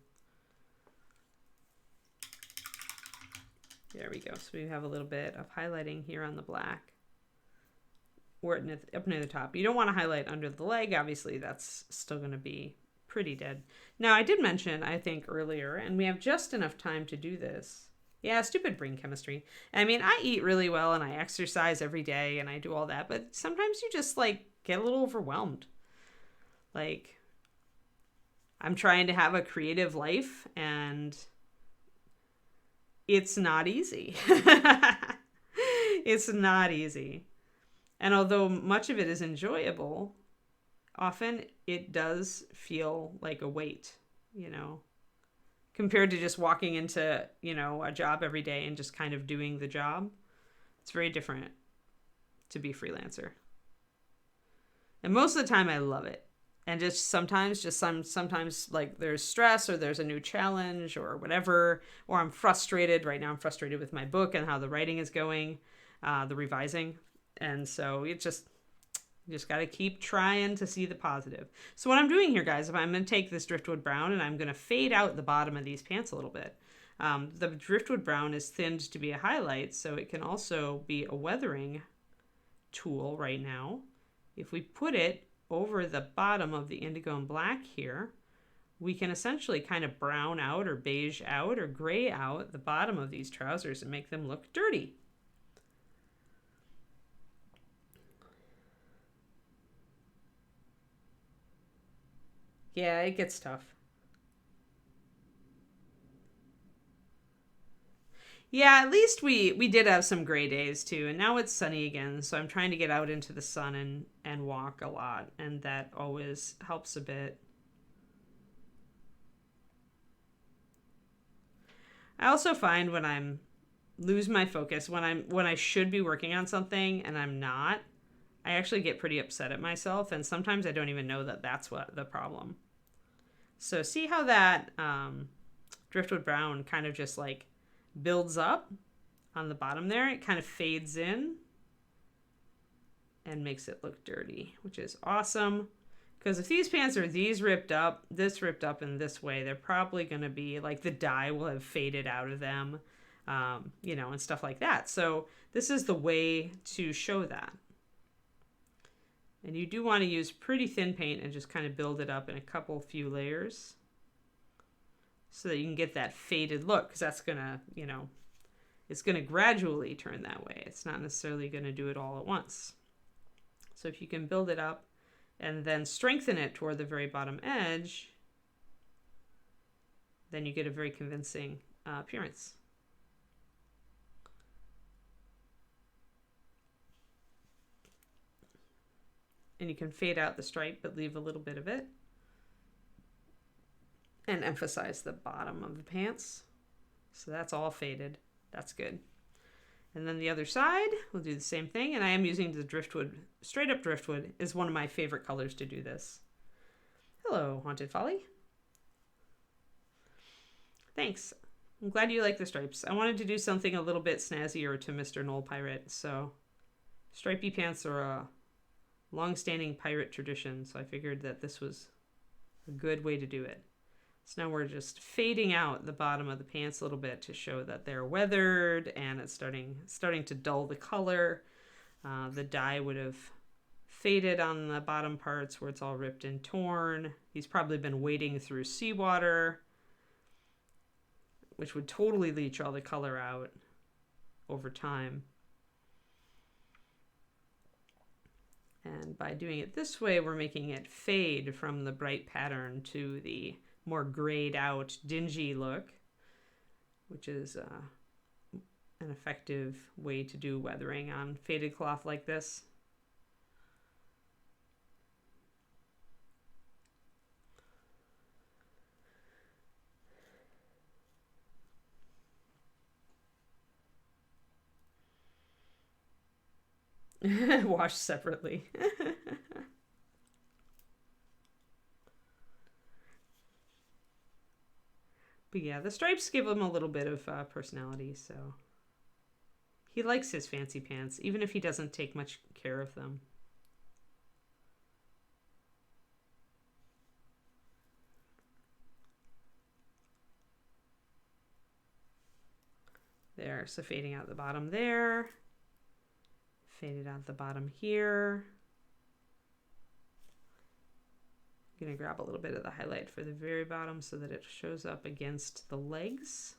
There we go. So we have a little bit of highlighting here on the black. Or up near the top. You don't want to highlight under the leg. Obviously, that's still going to be pretty dead. Now, I did mention, I think, earlier, and we have just enough time to do this. Yeah, stupid brain chemistry. I mean, I eat really well, and I exercise every day, and I do all that, but sometimes you just, like, get a little overwhelmed. Like, I'm trying to have a creative life, and it's not easy. It's not easy. And although much of it is enjoyable, often it does feel like a weight, you know, compared to just walking into, you know, a job every day and just kind of doing the job. It's very different to be freelancer. And most of the time I love it. And just sometimes like there's stress or there's a new challenge or whatever, or I'm frustrated. Right now I'm frustrated with my book and how the writing is going, the revising. And so you just got to keep trying to see the positive. So what I'm doing here, guys, if I'm going to take this driftwood brown and I'm going to fade out the bottom of these pants a little bit. The driftwood brown is thinned to be a highlight, so it can also be a weathering tool right now. If we put it over the bottom of the indigo and black here, we can essentially kind of brown out or beige out or gray out the bottom of these trousers and make them look dirty. Yeah, it gets tough. Yeah, at least we did have some gray days too, and now it's sunny again, so I'm trying to get out into the sun and walk a lot, and that always helps a bit. I also find when I'm lose my focus, when I should be working on something and I'm not, I actually get pretty upset at myself, and sometimes I don't even know that that's what the problem. So see how that driftwood brown kind of just like builds up on the bottom there? It kind of fades in and makes it look dirty, which is awesome. Because if these pants are this ripped up in this way, they're probably going to be like the dye will have faded out of them, you know, and stuff like that. So this is the way to show that. And you do want to use pretty thin paint and just kind of build it up in a few layers so that you can get that faded look, because that's going to, you know, it's going to gradually turn that way. It's not necessarily going to do it all at once. So if you can build it up and then strengthen it toward the very bottom edge, then you get a very convincing appearance. And you can fade out the stripe, but leave a little bit of it. And emphasize the bottom of the pants. So that's all faded. That's good. And then the other side, we'll do the same thing. And I am using the driftwood. Straight up driftwood is one of my favorite colors to do this. Hello, Haunted Folly. Thanks. I'm glad you like the stripes. I wanted to do something a little bit snazzier to Mr. Gnoll Pirate. So stripy pants are a long-standing pirate tradition, so I figured that this was a good way to do it. So now we're just fading out the bottom of the pants a little bit to show that they're weathered and it's starting to dull the color. The dye would have faded on the bottom parts where it's all ripped and torn. He's probably been wading through seawater, which would totally leach all the color out over time. And by doing it this way, we're making it fade from the bright pattern to the more grayed out, dingy look, which is an effective way to do weathering on faded cloth like this. Wash separately. But yeah, the stripes give him a little bit of personality, so he likes his fancy pants, even if he doesn't take much care of them. There, so fading out the bottom there. Faded out the bottom here. I'm going to grab a little bit of the highlight for the very bottom so that it shows up against the legs.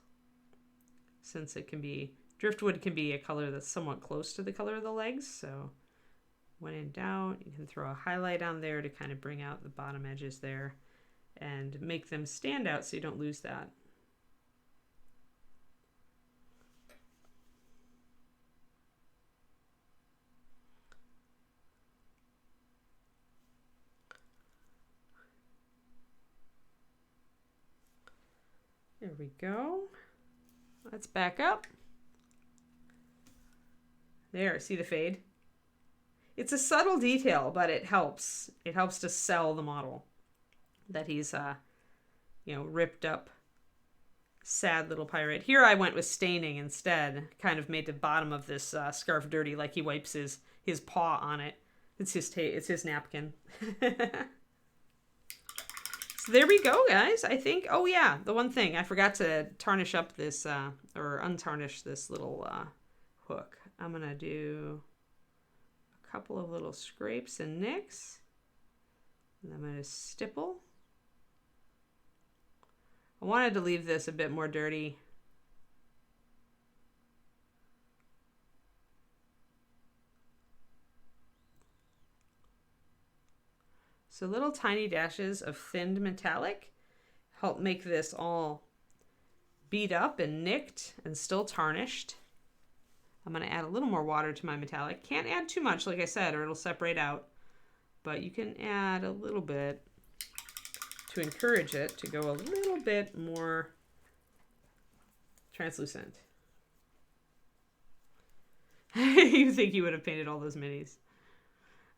Since it can be, driftwood can be a color that's somewhat close to the color of the legs. So when in doubt, you can throw a highlight on there to kind of bring out the bottom edges there and make them stand out so you don't lose that. There we go. Let's back up. There, see the fade? It's a subtle detail, but it helps. It helps to sell the model that he's, ripped up, sad little pirate. Here I went with staining instead. Kind of made the bottom of this scarf dirty, like he wipes his paw on it. It's his napkin. So there we go, guys. I think, oh yeah, the one thing, I forgot to tarnish up this, or untarnish this little hook. I'm going to do a couple of little scrapes and nicks. And I'm going to stipple. I wanted to leave this a bit more dirty. So little tiny dashes of thinned metallic help make this all beat up and nicked and still tarnished. I'm going to add a little more water to my metallic. Can't add too much, like I said, or it'll separate out. But you can add a little bit to encourage it to go a little bit more translucent. You think you would have painted all those minis.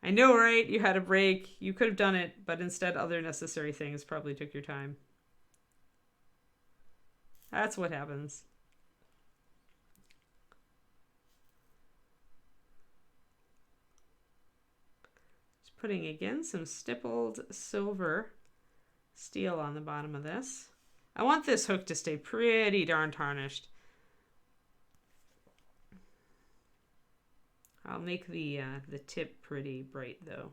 I know, right? You had a break. You could have done it, but instead other necessary things probably took your time. That's what happens. Just putting, again, some stippled silver steel on the bottom of this. I want this hook to stay pretty darn tarnished. I'll make the tip pretty bright though.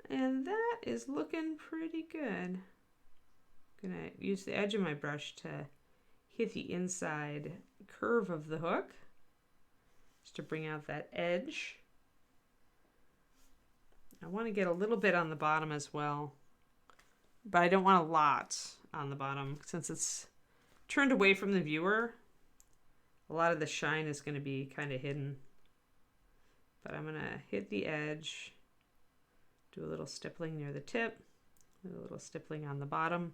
And that is looking pretty good. I'm gonna use the edge of my brush to hit the inside curve of the hook, just to bring out that edge. I want to get a little bit on the bottom as well, but I don't want a lot on the bottom since it's turned away from the viewer. A lot of the shine is going to be kind of hidden, but I'm going to hit the edge. Do a little stippling near the tip, a little stippling on the bottom,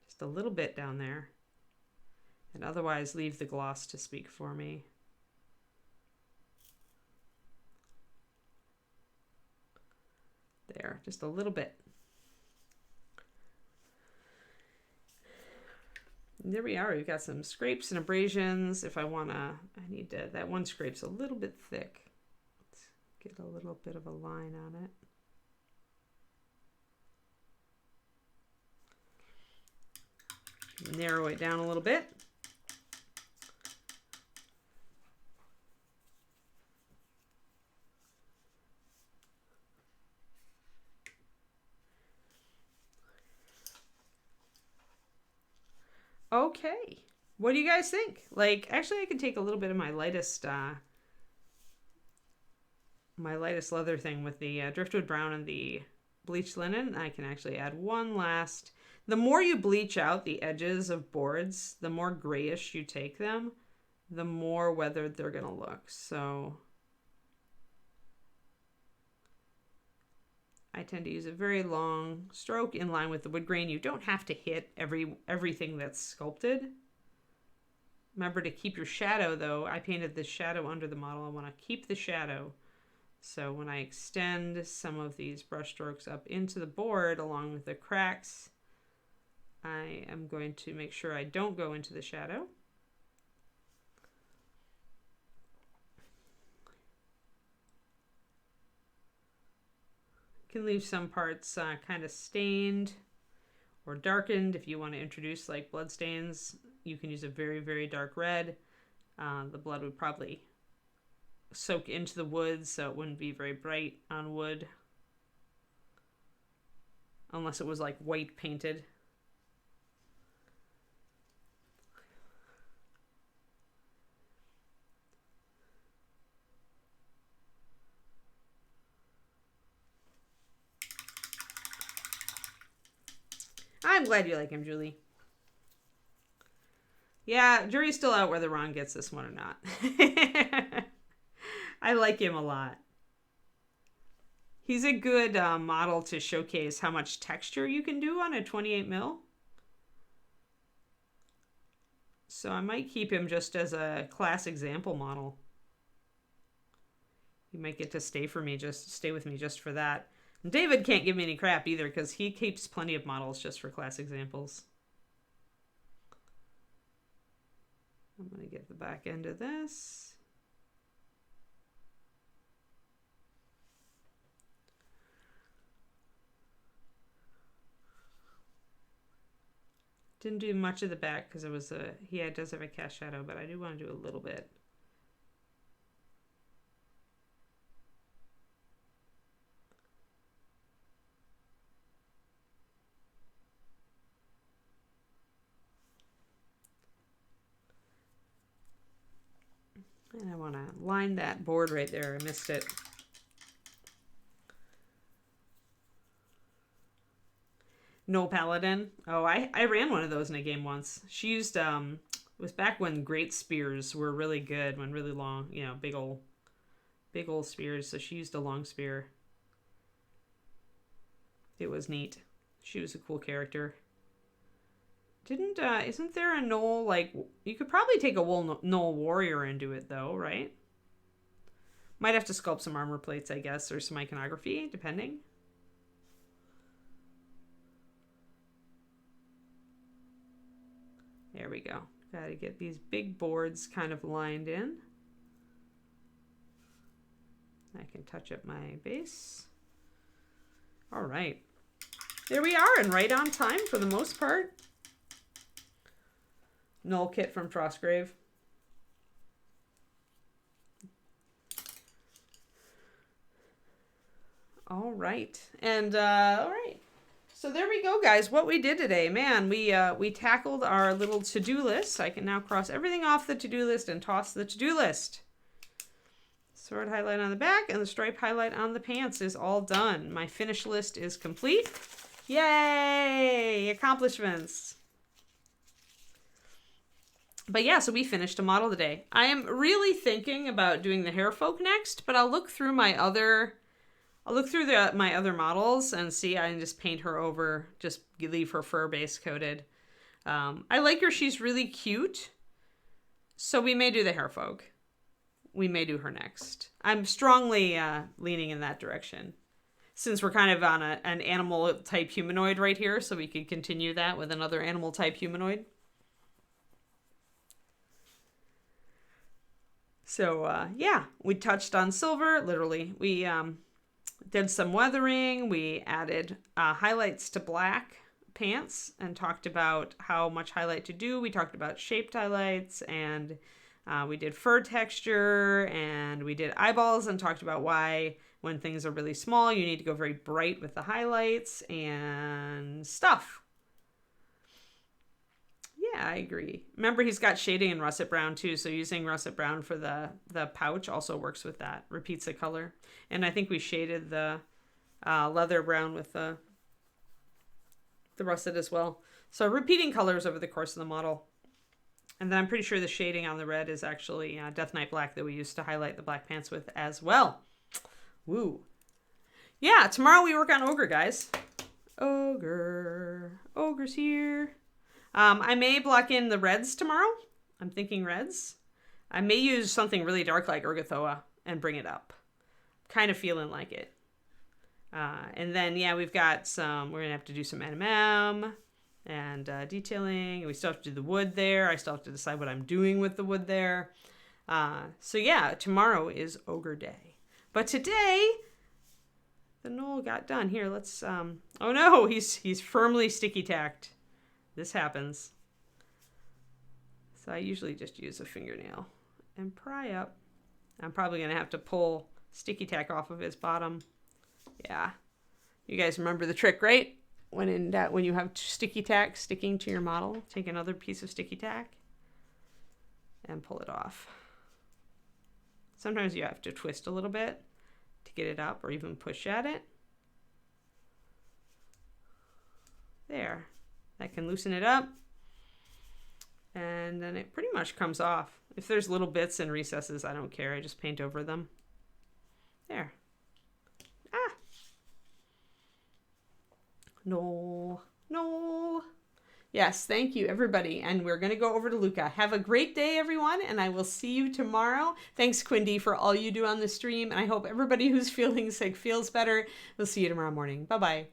just a little bit down there. And otherwise, leave the gloss to speak for me. There, just a little bit. And there we are. We've got some scrapes and abrasions. If I want to, I need to, that one scrape's a little bit thick. Let's get a little bit of a line on it. Narrow it down a little bit. Okay, what do you guys think? Like, actually, I can take a little bit of my lightest leather thing with the driftwood brown and the bleached linen. I can actually add one last. The more you bleach out the edges of boards, the more grayish you take them, the more weathered they're gonna look. So I tend to use a very long stroke in line with the wood grain. You don't have to hit everything that's sculpted. Remember to keep your shadow though. I painted this shadow under the model. I want to keep the shadow. So when I extend some of these brush strokes up into the board along with the cracks, I am going to make sure I don't go into the shadow. You can leave some parts kind of stained or darkened. If you want to introduce like blood stains, you can use a very, very dark red. The blood would probably soak into the wood, so it wouldn't be very bright on wood. Unless it was like white painted. I'm glad you like him, Julie. Yeah, jury's still out whether Ron gets this one or not. I like him a lot. He's a good model to showcase how much texture you can do on a 28 mil. So I might keep him just as a class example model. You might get to stay with me just for that. And David can't give me any crap either because he keeps plenty of models just for class examples. I'm going to get the back end of this. Didn't do much of the back because it was does have a cast shadow, but I do want to do a little bit. And I want to line that board right there. I missed it. Gnoll Paladin. Oh, I ran one of those in a game once. She used, it was back when great spears were really good, when really long, you know, big old spears. So she used a long spear. It was neat. She was a cool character. Isn't there a Gnoll, like, you could probably take a Gnoll warrior into it though, right? Might have to sculpt some armor plates, I guess, or some iconography, depending. There we go. Gotta get these big boards kind of lined in. I can touch up my base. All right. There we are, and right on time for the most part. Gnoll kit from Frostgrave. All right. And, all right. So there we go, guys. What we did today, man, we tackled our little to-do list. I can now cross everything off the to-do list and toss the to-do list. Sword highlight on the back and the stripe highlight on the pants is all done. My finish list is complete. Yay! Accomplishments. But yeah, so we finished a model today. I am really thinking about doing the hair folk next, but I'll look through my other models and see. I can just paint her over, just leave her fur base coated. I like her. She's really cute. So we may do the hair folk. We may do her next. I'm strongly leaning in that direction. Since we're kind of on an animal type humanoid right here, so we could continue that with another animal type humanoid. So yeah, we touched on silver, literally. We did some weathering. We added highlights to black pants and talked about how much highlight to do. We talked about shaped highlights, and we did fur texture, and we did eyeballs and talked about why when things are really small, you need to go very bright with the highlights and stuff. Yeah, I agree. Remember, he's got shading in russet brown too, so using russet brown for the pouch also works with that. Repeats the color. And I think we shaded the leather brown with the russet as well. So repeating colors over the course of the model. And then I'm pretty sure the shading on the red is actually Death Knight Black that we used to highlight the black pants with as well. Woo. Yeah, tomorrow we work on Ogre, guys. Ogre. Ogre's here. I may block in the reds tomorrow. I'm thinking reds. I may use something really dark like Urgathoa and bring it up. Kind of feeling like it. And then, yeah, we've got some, we're going to have to do some NMM and detailing. We still have to do the wood there. I still have to decide what I'm doing with the wood there. So yeah, tomorrow is Ogre Day. But today, the Gnoll got done. Here, let's, oh no, he's firmly sticky tacked. This happens. So I usually just use a fingernail and pry up. I'm probably going to have to pull sticky tack off of his bottom. Yeah. You guys remember the trick, right? When you have sticky tack sticking to your model, take another piece of sticky tack and pull it off. Sometimes you have to twist a little bit to get it up or even push at it. There. That can loosen it up. And then it pretty much comes off. If there's little bits and recesses, I don't care. I just paint over them. There. Ah. Gnoll. Gnoll. Yes, thank you, everybody. And we're going to go over to Luca. Have a great day, everyone, and I will see you tomorrow. Thanks, Quindy, for all you do on the stream. And I hope everybody who's feeling sick feels better. We'll see you tomorrow morning. Bye-bye.